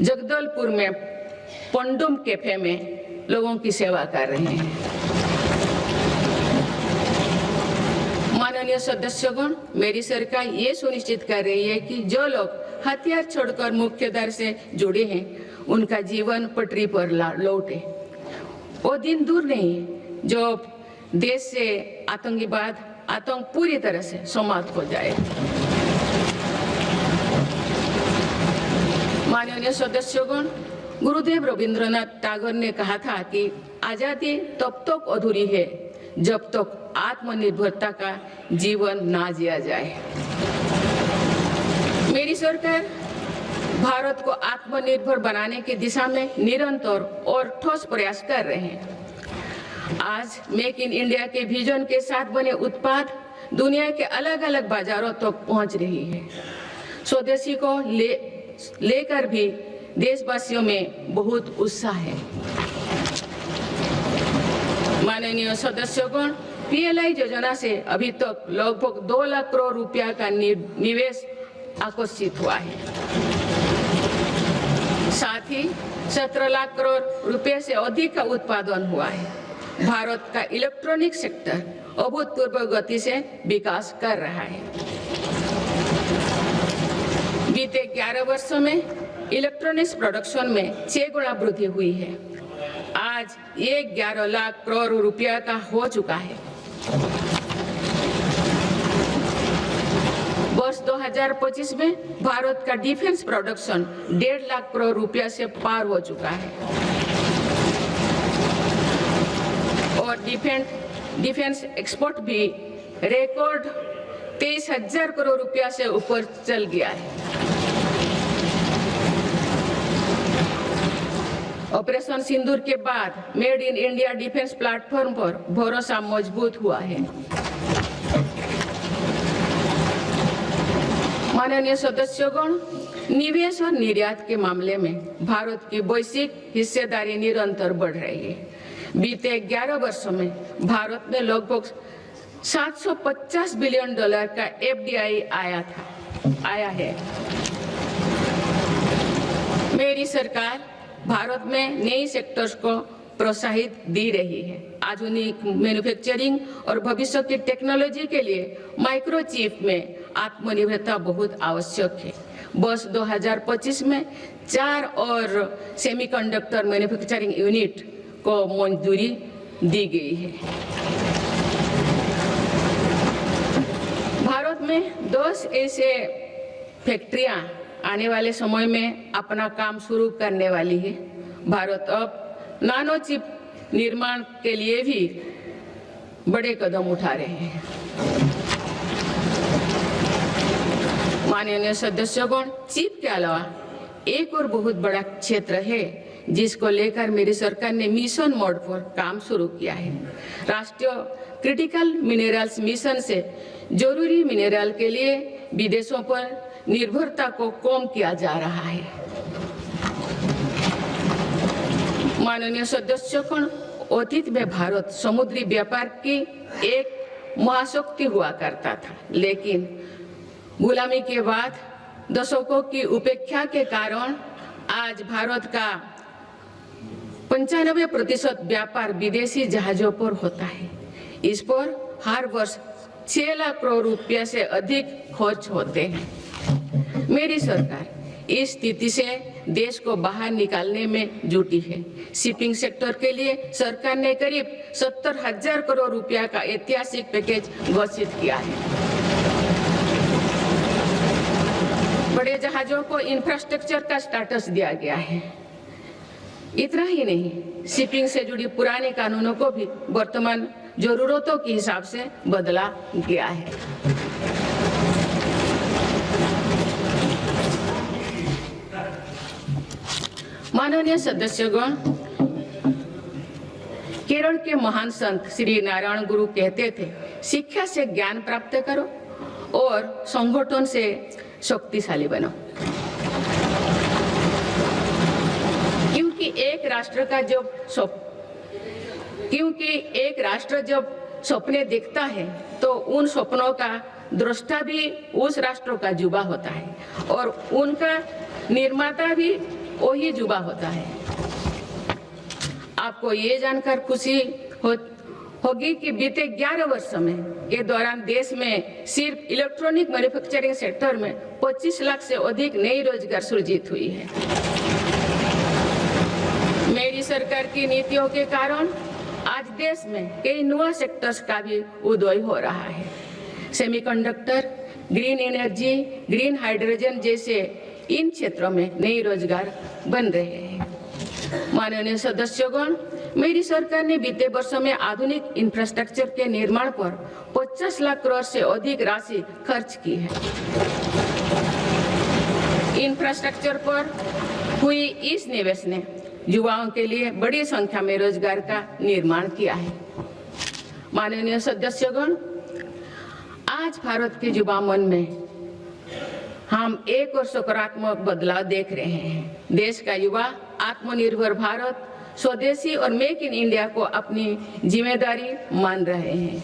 [SPEAKER 1] जगदलपुर में पंडुम कैफे में लोगों की सेवा कर रहे हैं। माननीय सदस्यगण, मेरी सरकार ये सुनिश्चित कर रही है कि जो लोग हथियार छोड़कर मुख्यधारा से जुड़े हैं उनका जीवन पटरी पर लौटे। वो दिन दूर नहीं जो देश से आतंक पूरी तरह से समाप्त हो जाए। माननीय सदस्यगण, गुरुदेव रविंद्रनाथ टैगोर ने कहा था कि आजादी तब तक अधूरी है जब तक आत्मनिर्भरता का जीवन ना जिया जाए। मेरी सरकार भारत को आत्मनिर्भर बनाने की दिशा में निरंतर और ठोस प्रयास कर रहे हैं। आज मेक इन इंडिया के विजन के साथ बने उत्पाद दुनिया के अलग अलग बाजारों तक पहुंच रही है। स्वदेशी को लेकर भी देशवासियों में बहुत उत्साह है। माननीय सदस्यगण, पीएलआई योजना से अभी तक लगभग 2 लाख करोड़ रुपया का निवेश आकर्षित हुआ है। साथ ही 17 लाख करोड़ रुपए से अधिक का उत्पादन हुआ है। भारत का इलेक्ट्रॉनिक सेक्टर अभूतपूर्व गति से विकास कर रहा है। बीते 11 वर्षों में इलेक्ट्रॉनिक्स प्रोडक्शन में 6 गुना वृद्धि हुई है। आज ये 11 लाख करोड़ रुपया का हो चुका है। वर्ष 2025 में भारत का डिफेंस प्रोडक्शन 1.5 लाख करोड़ रुपया से पार हो चुका है और डिफेंस एक्सपोर्ट भी रिकॉर्ड 23,000 करोड़ रुपया से ऊपर चल गया है। ऑपरेशन सिंदूर के बाद made in India defence platform पर भरोसा मजबूत हुआ है। माननीय सदस्यगण, निवेश और निर्यात के मामले में भारत की वैश्विक हिस्सेदारी निरंतर बढ़ रही है। बीते 11 वर्षों में भारत में लगभग $750 बिलियन का एफडीआई आया है। मेरी सरकार भारत में नई सेक्टर्स को प्रोत्साहित दी रही है। आधुनिक मैन्युफैक्चरिंग और भविष्य की टेक्नोलॉजी के लिए माइक्रोचिप में आत्मनिर्भरता बहुत आवश्यक है। वर्ष 2025 में 4 और सेमीकंडक्टर मैन्युफैक्चरिंग यूनिट को मंजूरी दी गई है। भारत में 10 ऐसे फैक्ट्रियां आने वाले समय में अपना काम शुरू करने वाली है। भारत अब नानो चिप निर्माण के लिए भी बड़े कदम उठा रहे हैं। माननीय सदस्यगण, चिप के अलावा एक और बहुत बड़ा क्षेत्र है जिसको लेकर मेरी सरकार ने मिशन मोड पर काम शुरू किया है। राष्ट्रीय क्रिटिकल मिनरल्स मिशन से जरूरी मिनरल के लिए विदेशों पर निर्भरता को कम किया जा रहा है। माननीय सदस्यगण, अतीत में भारत समुद्री व्यापार की एक महाशक्ति हुआ करता था, लेकिन गुलामी के बाद दशकों की उपेक्षा के कारण आज भारत का 95% व्यापार विदेशी जहाजों पर होता है। इस पर हर वर्ष 6 लाख करोड़ रुपया से अधिक खर्च होते हैं। मेरी सरकार इस स्थिति से देश को बाहर निकालने में जुटी है। शिपिंग सेक्टर के लिए सरकार ने करीब 70,000 करोड़ रुपया का ऐतिहासिक पैकेज घोषित किया है। बड़े जहाजों को इंफ्रास्ट्रक्चर का स्टेटस दिया गया है। इतना ही नहीं, शिपिंग से जुड़ी पुराने कानूनों को भी वर्तमान जरूरतों के हिसाब से बदला गया है। माननीय सदस्यगण, केरल के महान संत श्री नारायण गुरु कहते थे, शिक्षा से ज्ञान प्राप्त करो और संगठन से शक्तिशाली बनो। क्योंकि एक राष्ट्र जब सपने देखता है तो उन सपनों का दृष्टा भी उस राष्ट्र का युवा होता है और उनका निर्माता भी वही युवा होता है। आपको ये जानकर खुशी होगी कि बीते 11 वर्षों में के दौरान देश में सिर्फ इलेक्ट्रॉनिक मैन्युफैक्चरिंग सेक्टर में 25 लाख से अधिक नई रोजगार सृजित हुई है। मेरी सरकार की नीतियों के कारण आज देश में कई नए सेक्टर्स का भी उदय हो रहा है। Semiconductor, green energy, green hydrogen जैसे इन क्षेत्रों में नए रोजगार बन रहे हैं। माननीय सदस्यगण, मेरी सरकार ने बीते वर्षों में आधुनिक इंफ्रास्ट्रक्चर के निर्माण पर 50 लाख करोड़ से अधिक राशि खर्च की है। इंफ्रास्ट्रक्चर पर हुई इस निवेश ने युवाओं के लिए बड़ी संख्या में रोजगार का निर्माण किया है। माननीय सदस्यगण, आज भारत के युवा मन में हम एक और सकारात्मक बदलाव देख रहे हैं। देश का युवा आत्मनिर्भर भारत, स्वदेशी और मेक इन इंडिया को अपनी जिम्मेदारी मान रहे हैं।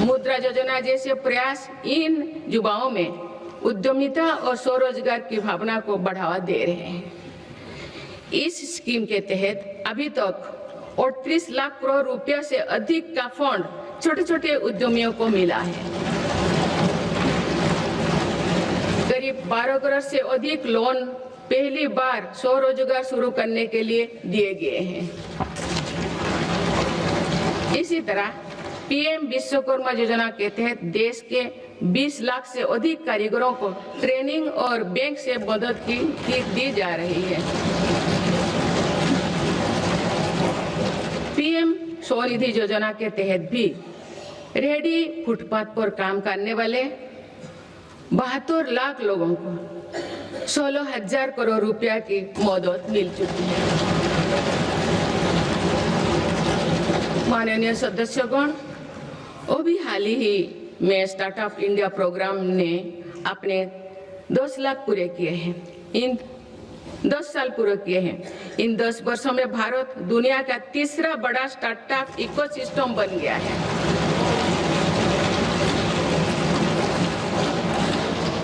[SPEAKER 1] मुद्रा योजना जैसे प्रयास इन युवाओं में उद्यमिता और स्वरोजगार की भावना को बढ़ावा दे रहे हैं। इस स्कीम के तहत अभी तक 38 लाख करोड़ रुपया से अधिक का फंड छोटे छोटे उद्यमियों को मिला है। करीब 12 करोड़ से अधिक लोन पहली बार स्वरोजगार शुरू करने के लिए दिए गए हैं। इसी तरह पीएम विश्वकर्मा योजना के तहत देश के 20 लाख से अधिक कारीगरों को ट्रेनिंग और बैंक से मदद दी जा रही है। पीएम स्वनिधि योजना के तहत भी रेहड़ी फुटपाथ पर काम करने वाले 72 लाख लोगों को 16,000 करोड़ रुपया की मदद मिल चुकी है। माननीय सदस्यगण, अभी हाल ही में स्टार्टअप इंडिया प्रोग्राम ने अपने 10 लाख पूरे किए हैं। इन 10 साल पूरे किए हैं। इन 10 वर्षों में भारत दुनिया का तीसरा बड़ा स्टार्टअप इकोसिस्टम बन गया है।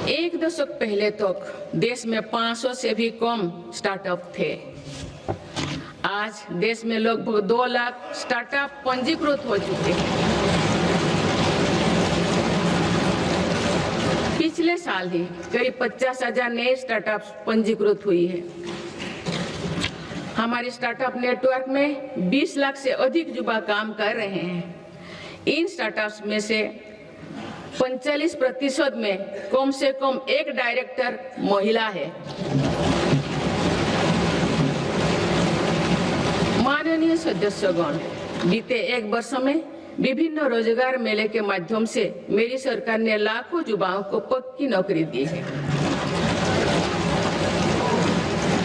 [SPEAKER 1] एक दशक पहले तक देश में 500 से भी कम स्टार्टअप थे। आज देश में लगभग 2 लाख स्टार्टअप पंजीकृत हो चुके हैं। पिछले साल ही करीब 50,000 नए स्टार्टअप्स पंजीकृत हुई है। हमारे स्टार्टअप नेटवर्क में 20 लाख से अधिक युवा काम कर रहे हैं। इन स्टार्टअप्स में से 45% में कम से कम एक डायरेक्टर महिला है। माननीय सदस्यगण, बीते 1 वर्ष में विभिन्न रोजगार मेले के माध्यम से मेरी सरकार ने लाखों युवाओं को पक्की नौकरी दी है।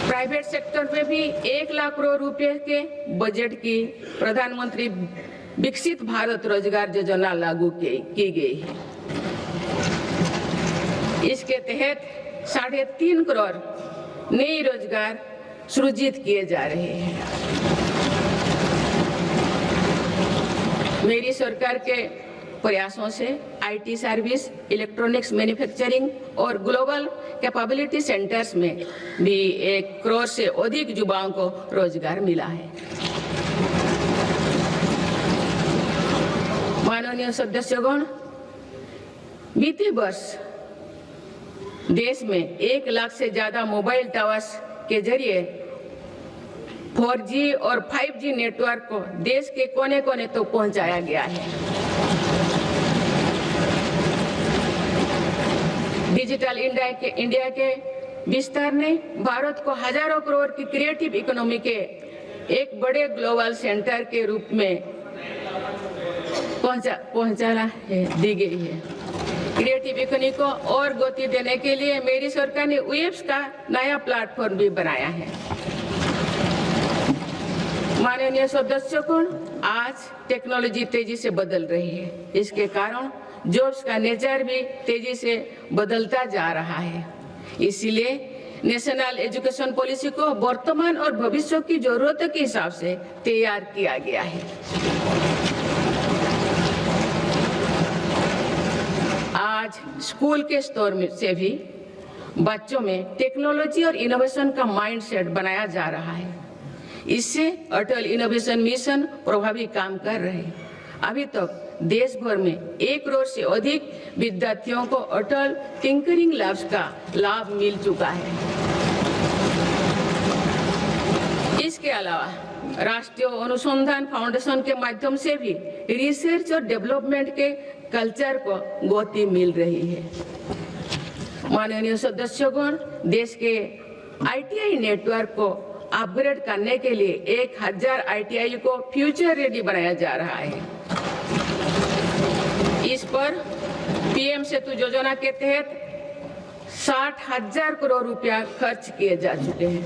[SPEAKER 1] प्राइवेट सेक्टर में भी 1 लाख करोड़ रुपए के बजट की प्रधानमंत्री विकसित भारत रोजगार योजना लागू की गई है। इसके तहत 3.5 करोड़ नए रोजगार सृजित किए जा रहे हैं। मेरी सरकार के प्रयासों से आईटी सर्विस, इलेक्ट्रॉनिक्स मैन्युफैक्चरिंग और ग्लोबल कैपेबिलिटी सेंटर्स में भी 1 करोड़ से अधिक युवाओं को रोजगार मिला है। माननीय सदस्यगण, बीते वर्ष देश में 1 लाख से ज्यादा मोबाइल टावर्स के जरिए 4G और 5G नेटवर्क को देश के कोने कोने तक पहुंचाया गया है। डिजिटल इंडिया के विस्तार ने भारत को हजारों करोड़ की क्रिएटिव इकोनॉमी के एक बड़े ग्लोबल सेंटर के रूप में पहुंचाना दी गई है। क्रिएटिव इकोनॉमी को और गति देने के लिए मेरी सरकार ने वेब्स का नया प्लेटफॉर्म भी बनाया है। माननीय सदस्यगण, आज टेक्नोलॉजी तेजी से बदल रही है। इसके कारण जॉब्स का नेचर भी तेजी से बदलता जा रहा है। इसीलिए नेशनल एजुकेशन पॉलिसी को वर्तमान और भविष्य की जरूरतों के हिसाब से तैयार किया गया है। आज स्कूल के स्तर में से भी बच्चों में टेक्नोलॉजी और इनोवेशन का माइंडसेट बनाया जा रहा है। इससे अटल इनोवेशन मिशन प्रभावी काम कर रहे हैं। अभी तक देश भर में 1 करोड़ से अधिक विद्यार्थियों को अटल टिंकरिंग लैब्स का लाभ मिल चुका है। इसके अलावा राष्ट्रीय अनुसंधान फाउंडेशन के माध्यम से भी रिसर्च और डेवलपमेंट के कल्चर को गति मिल रही है। माननीय सदस्यगण, देश के आईटीआई नेटवर्क को अपग्रेड करने के लिए 1000 आईटीआई को फ्यूचर रेडी बनाया जा रहा है। इस पर पीएम सेतु योजना के तहत 60,000 करोड़ रुपया खर्च किए जा चुके हैं।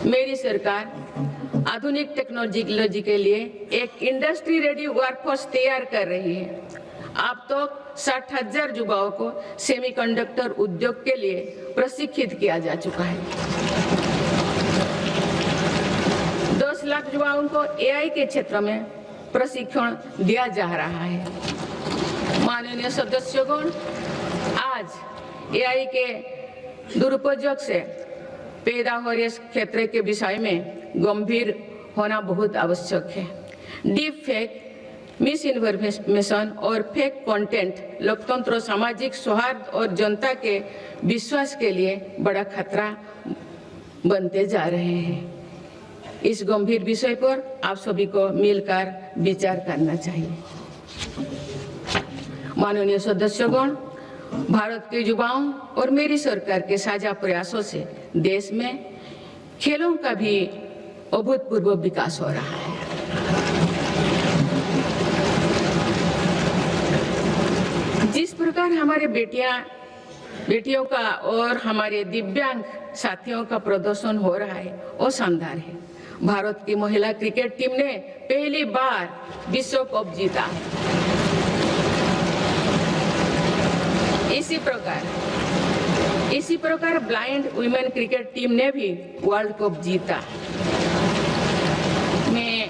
[SPEAKER 1] मेरी सरकार आधुनिक टेक्नोलॉजी के लिए एक इंडस्ट्री रेडी वर्कफोर्स तैयार कर रही है। अब तो 60,000 युवाओं को सेमीकंडक्टर उद्योग के लिए प्रशिक्षित किया जा चुका है। 10 लाख युवाओं को एआई के क्षेत्र में प्रशिक्षण दिया जा रहा है। माननीय सदस्यगण, आज एआई के दुरुपयोग से पैदा हो रहे क्षेत्र के विषय में गंभीर होना बहुत आवश्यक है। डीप फेक, मिस इन्फॉर्मेशन और फेक कंटेंट लोकतंत्र, सामाजिक सौहार्द और जनता के विश्वास के लिए बड़ा खतरा बनते जा रहे हैं। इस गंभीर विषय पर आप सभी को मिलकर विचार करना चाहिए। माननीय सदस्यगण, भारत के युवाओं और मेरी सरकार के साझा प्रयासों से देश में खेलों का भी अभूतपूर्व विकास हो रहा है। जिस प्रकार हमारे बेटियों का और हमारे दिव्यांग साथियों का प्रदर्शन हो रहा है वो शानदार है। भारत की महिला क्रिकेट टीम ने पहली बार विश्व कप जीता है। इसी प्रकार ब्लाइंड वुमेन क्रिकेट टीम ने भी वर्ल्ड कप जीता। मैं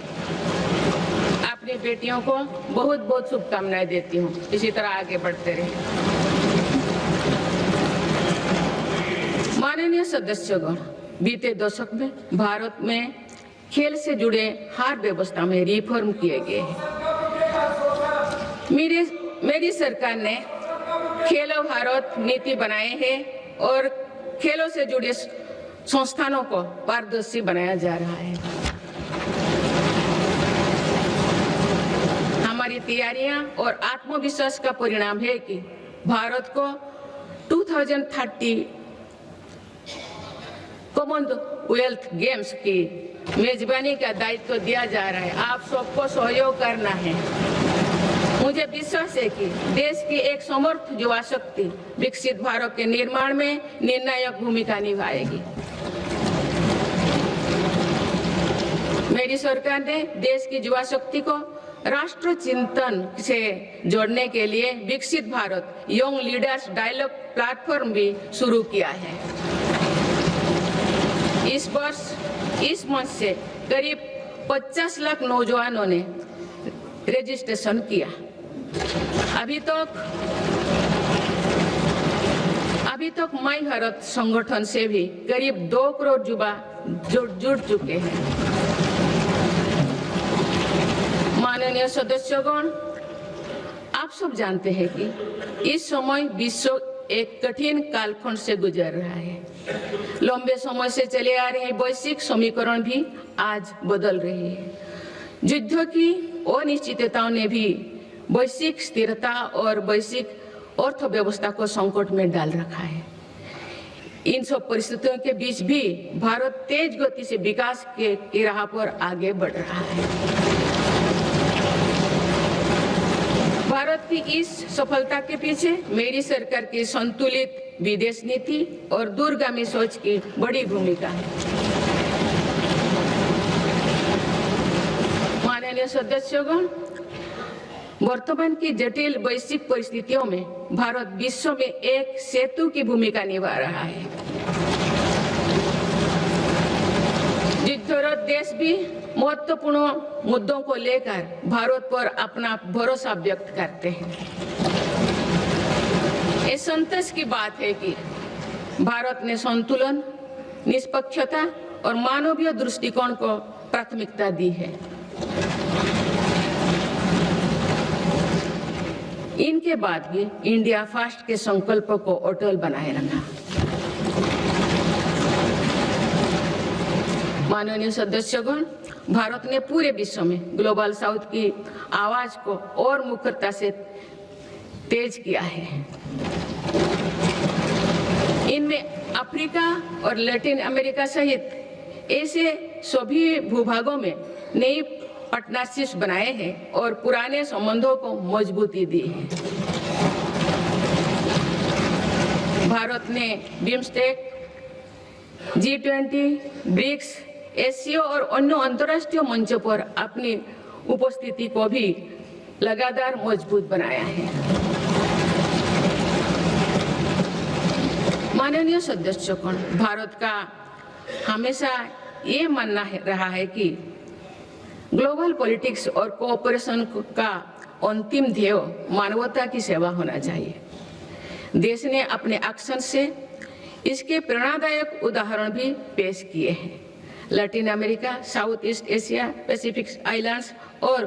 [SPEAKER 1] अपनी बेटियों को बहुत बहुत शुभकामनाएं देती हूँ। इसी तरह आगे बढ़ते रहे। माननीय सदस्यगण, बीते दशक में भारत में खेल से जुड़े हर व्यवस्था में रिफॉर्म किए गए हैं। मेरी सरकार ने खेलो भारत नीति बनाए हैं और खेलों से जुड़े संस्थानों को पारदर्शी बनाया जा रहा है। हमारी तैयारियां और आत्मविश्वास का परिणाम है कि भारत को 2030 कॉमनवेल्थ गेम्स की मेजबानी का दायित्व दिया जा रहा है। आप सबको सहयोग करना है। मुझे विश्वास है कि देश की एक समर्थ युवा शक्ति विकसित भारत के निर्माण में निर्णायक भूमिका निभाएगी। मेरी सरकार ने देश की युवा शक्ति को राष्ट्र चिंतन से जोड़ने के लिए Viksit Bharat young leaders dialogue platform भी शुरू किया है। इस वर्ष इस मंच से करीब 50 लाख नौजवानों ने रजिस्ट्रेशन किया। अभी तक माई भारत संगठन से भी करीब 2 करोड़ युवा जुड़ चुके हैं। माननीय सदस्यगण, आप सब जानते हैं कि इस समय विश्व एक कठिन कालखंड से गुजर रहा है। लंबे समय से चले आ रहे वैश्विक समीकरण भी आज बदल रहे हैं। युद्ध की अनिश्चितताओं ने भी वैश्विक स्थिरता और वैश्विक अर्थव्यवस्था को संकट में डाल रखा है। इन सब परिस्थितियों के बीच भी भारत तेज गति से विकास की राह पर आगे बढ़ रहा है। भारत की इस सफलता के पीछे मेरी सरकार की संतुलित विदेश नीति और दूरगामी सोच की बड़ी भूमिका है। माननीय सदस्यगण, वर्तमान की जटिल वैश्विक परिस्थितियों में भारत विश्व में एक सेतु की भूमिका निभा रहा है। युद्धरत देश भी महत्वपूर्ण मुद्दों को लेकर भारत पर अपना भरोसा व्यक्त करते हैं। ये संतोष की बात है कि भारत ने संतुलन, निष्पक्षता और मानवीय दृष्टिकोण को प्राथमिकता दी है। इनके बाद भी इंडिया फर्स्ट के संकल्प को अटल बनाए रखा। माननीय सदस्यगण, भारत ने पूरे विश्व में ग्लोबल साउथ की आवाज को और मुखरता से तेज किया है। इनमें अफ्रीका और लैटिन अमेरिका सहित ऐसे सभी भूभागों में नई पार्टनरशिप्स बनाए हैं और पुराने संबंधों को मजबूती दी है। भारत ने बिम्स्टेक, G20, ब्रिक्स, एससीओ और अन्य अंतर्राष्ट्रीय मंचों पर अपनी उपस्थिति को भी लगातार मजबूत बनाया है। माननीय सदस्यगण, भारत का हमेशा ये मानना रहा है कि ग्लोबल पॉलिटिक्स और कोऑपरेशन का अंतिम ध्येय मानवता की सेवा होना चाहिए। देश ने अपने एक्शन से इसके प्रेरणादायक उदाहरण भी पेश किए हैं। Latin America, south east Asia, Pacific islands और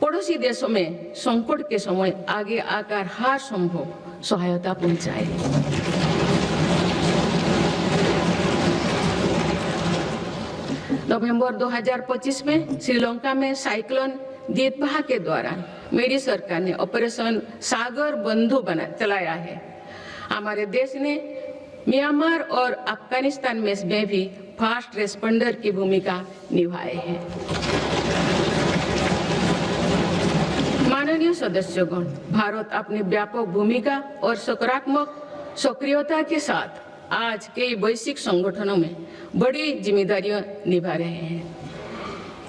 [SPEAKER 1] पड़ोसी देशों में संकट के समय आगे आकर हर संभव सहायता पहुंचाई। नवंबर 2025 में श्रीलंका में साइक्लोन दितबाह के दौरान मेरी सरकार ने ऑपरेशन सागर बंधु चलाया है। हमारे देश ने म्यांमार और अफगानिस्तान में भी फास्ट रेस्पॉन्डर की भूमिका निभाई है। माननीय सदस्यगण, भारत अपनी व्यापक भूमिका और सकारात्मक सक्रियता के साथ आज कई वैश्विक संगठनों में बड़ी जिम्मेदारियां निभा रहे हैं।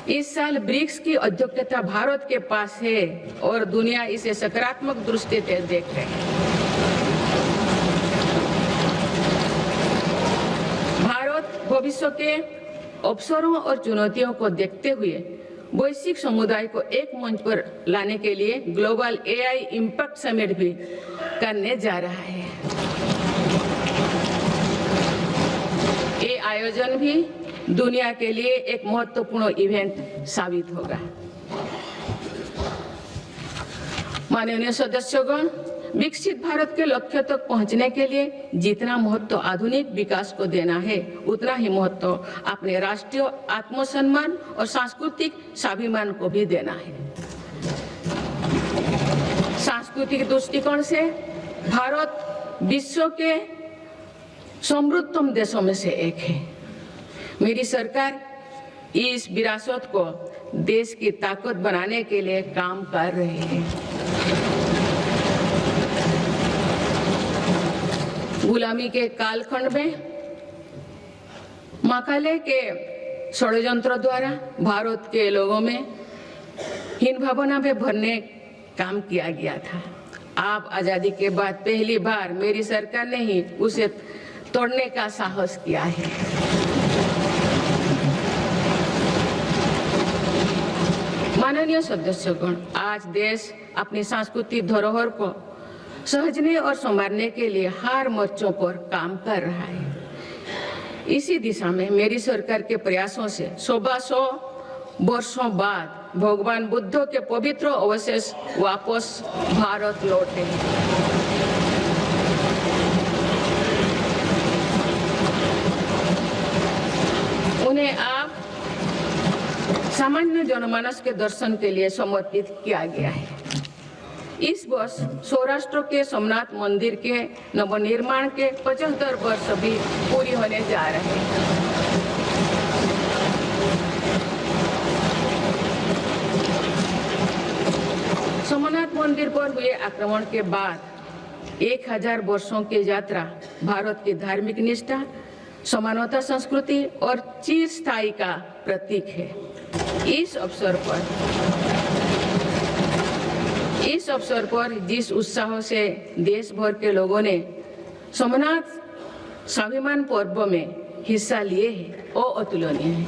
[SPEAKER 1] इस साल ब्रिक्स की अध्यक्षता भारत के पास है और दुनिया इसे सकारात्मक दृष्टि से देख रही है। भारत भविष्य के अवसरों और चुनौतियों को देखते हुए वैश्विक समुदाय को एक मंच पर लाने के लिए ग्लोबल एआई इम्पैक्ट समिट भी करने जा रहा है। ये आयोजन भी दुनिया के लिए एक महत्वपूर्ण इवेंट साबित होगा। माननीय सदस्यगण, विकसित भारत के लक्ष्य तक पहुंचने के लिए जितना महत्व आधुनिक विकास को देना है, उतना ही महत्व अपने राष्ट्रीय आत्मसम्मान और सांस्कृतिक स्वाभिमान को भी देना है। सांस्कृतिक दृष्टिकोण से भारत विश्व के समृद्धतम देशों में से एक है। मेरी सरकार इस विरासत को देश की ताकत बनाने के लिए काम कर रही है। गुलामी के कालखंड में मकाले के षड्यंत्र द्वारा भारत के लोगों में हीन भावना में भरने काम किया गया था। आप आजादी के बाद पहली बार मेरी सरकार ने ही उसे तोड़ने का साहस किया है। माननीय सदस्यगण, आज देश अपनी सांस्कृतिक धरोहर को सहेजने और संवारने के लिए हर मोर्चों पर काम कर रहा है। इसी दिशा में मेरी सरकार के प्रयासों से 100 वर्षों बाद भगवान बुद्ध के पवित्र अवशेष वापस भारत लौटे। उन्हें आप सामान्य जनमानस के दर्शन के लिए समर्पित किया गया है। इस वर्ष सौराष्ट्र के सोमनाथ मंदिर के नवनिर्माण के 75 वर्ष भी पूरी होने जा रहे हैं। सोमनाथ मंदिर पर हुए आक्रमण के बाद 1000 वर्षों की यात्रा भारत की धार्मिक निष्ठा, समानता, संस्कृति और चिरस्थायी का प्रतीक है। इस अवसर पर जिस उत्साह से देश भर के लोगों ने सोमनाथ स्वाभिमान पर्व में हिस्सा लिए हैं, वो अतुलनीय है।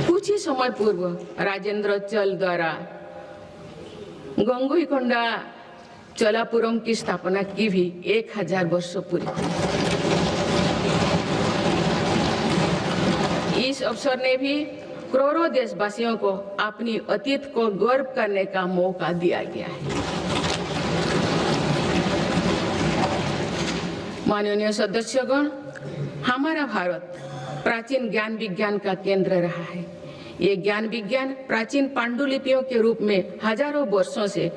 [SPEAKER 1] कुछ ही समय पूर्व राजेंद्र चल द्वारा गंगईकोंडा चोलापुरम की स्थापना की भी 1000 वर्ष पूरी। इस अवसर ने भी करोड़ों देशवासियों को अपनी अतीत को गर्व करने का मौका दिया गया है। माननीय सदस्यगण, हमारा भारत प्राचीन ज्ञान विज्ञान का केंद्र रहा है। ये ज्ञान विज्ञान प्राचीन पांडुलिपियों के रूप में हजारों वर्षों से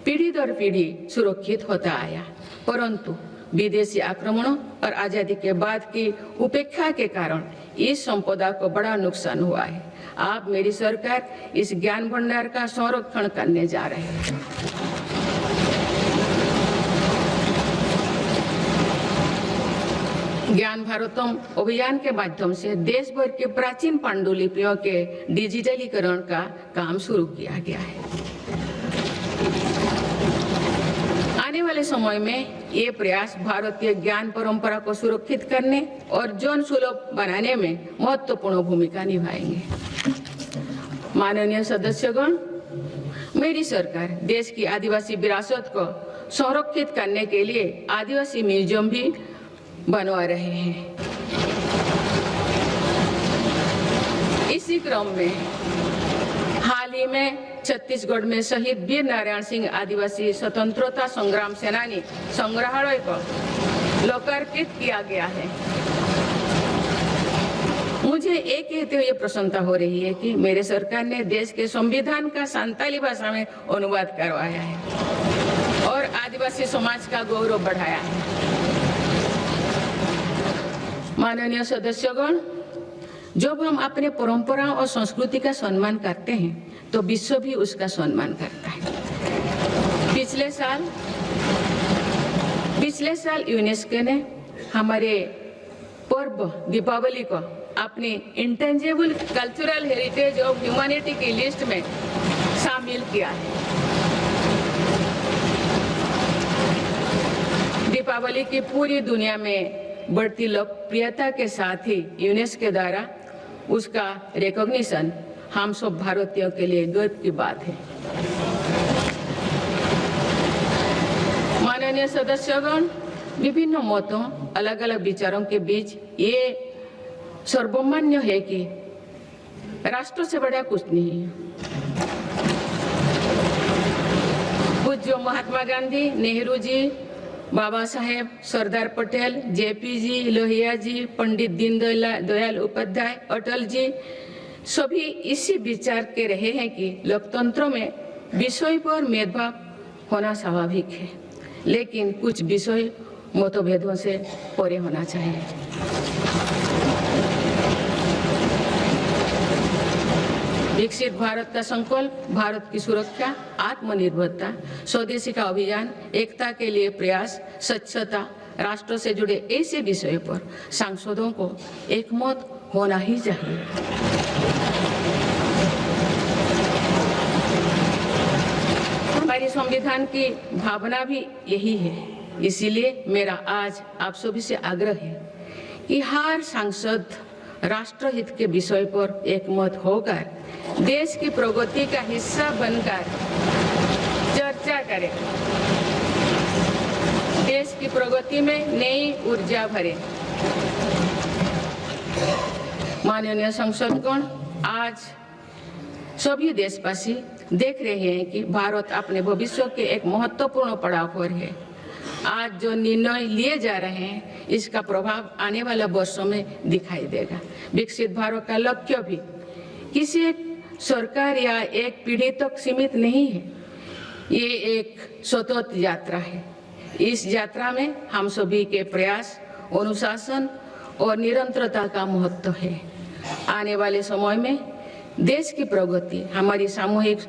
[SPEAKER 1] पीढ़ी दर पीढ़ी सुरक्षित होता आया, परंतु विदेशी आक्रमणों और आजादी के बाद की उपेक्षा के कारण इस संपदा को बड़ा नुकसान हुआ है। आप मेरी सरकार इस ज्ञान भंडार का संरक्षण करने जा रहे हैं। ज्ञान भारतम अभियान के माध्यम से देश भर के प्राचीन पांडुलिपियों के डिजिटलीकरण का काम शुरू किया गया है। समय में ये प्रयास भारतीय ज्ञान परंपरा को सुरक्षित करने और जन सुलभ बनाने में महत्वपूर्ण भूमिका निभाएंगे। माननीय सदस्यगण, मेरी सरकार देश की आदिवासी विरासत को संरक्षित करने के लिए आदिवासी म्यूजियम भी बनवा रहे हैं। इसी क्रम में हाल ही में छत्तीसगढ़ में शहीद वीर नारायण सिंह आदिवासी स्वतंत्रता संग्राम सेनानी संग्रहालय को लोकार्पित किया गया है। मुझे एक कहते हुए प्रसन्नता हो रही है कि मेरे सरकार ने देश के संविधान का संताली भाषा में अनुवाद करवाया है और आदिवासी समाज का गौरव बढ़ाया है। माननीय सदस्यगण, जब हम अपने परंपराओं और संस्कृति का सम्मान करते हैं तो विश्व भी उसका सम्मान करता है। पिछले साल यूनेस्को ने हमारे पर्व दीपावली को अपनी intangible cultural heritage of humanity की लिस्ट में शामिल किया है। दीपावली की पूरी दुनिया में बढ़ती लोकप्रियता के साथ ही यूनेस्को द्वारा उसका रिकॉग्निशन हम सब भारतीयों के लिए गर्व की बात है। माननीय सदस्यगण, विभिन्न मतों, अलग अलग विचारों के बीच ये सर्वमान्य है कि राष्ट्र से बड़ा कुछ नहीं है। पूज्य महात्मा गांधी, नेहरू जी, बाबा साहेब, सरदार पटेल, जेपी जी, लोहिया जी, पंडित दीनदयाल उपाध्याय, अटल जी सभी इसी विचार के रहे हैं कि लोकतंत्र में विषय पर भेदभाव होना स्वाभाविक है, लेकिन कुछ विषय मतभेदों से परे होना चाहिए। विकसित भारत का संकल्प, भारत की सुरक्षा, आत्मनिर्भरता, स्वदेशी का अभियान, एकता के लिए प्रयास, स्वच्छता, राष्ट्र से जुड़े ऐसे विषयों पर सांसदों को एकमत होना ही चाहिए। हमारे संविधान की भावना भी यही है। इसीलिए मेरा आज आप सभी से आग्रह है कि हर सांसद राष्ट्रहित के विषय पर एकमत होकर देश की प्रगति का हिस्सा बनकर चर्चा करें, देश की प्रगति में नई ऊर्जा भरे। माननीय संसदगण, आज सभी देशवासी देख रहे हैं कि भारत अपने भविष्य के एक महत्वपूर्ण पड़ाव पर है। आज जो निर्णय लिए जा रहे हैं इसका प्रभाव आने वाले वर्षों में दिखाई देगा। विकसित भारत का लक्ष्य भी किसी एक सरकार या एक पीढ़ी तक सीमित नहीं है, ये एक सतत यात्रा है। इस यात्रा में हम सभी के प्रयास, अनुशासन और निरंतरता का महत्व है। आने वाले समय में देश की प्रगति हमारी सामूहिक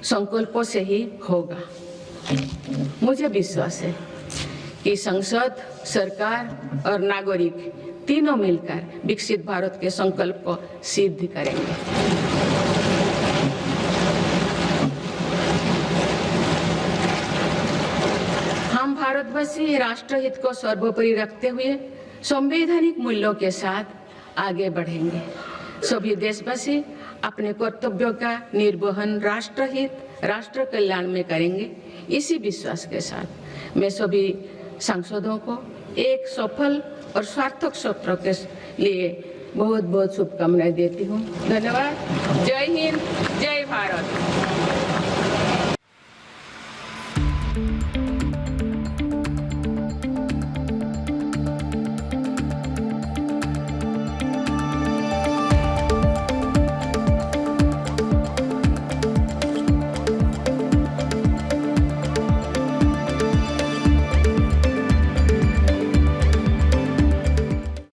[SPEAKER 1] संकल्पों से ही होगा। मुझे विश्वास है कि संसद, सरकार और नागरिक तीनों मिलकर विकसित भारत के संकल्प को सिद्ध करेंगे। हम भारतवासी राष्ट्रहित को सर्वोपरि रखते हुए संवैधानिक मूल्यों के साथ आगे बढ़ेंगे। सभी देशवासी अपने कर्तव्यों का निर्वहन राष्ट्रहित, राष्ट्र कल्याण में करेंगे। इसी विश्वास के साथ मैं सभी सांसदों को एक सफल और सार्थक सत्र के लिए बहुत बहुत शुभकामनाएं देती हूँ। धन्यवाद। जय हिंद, जय भारत।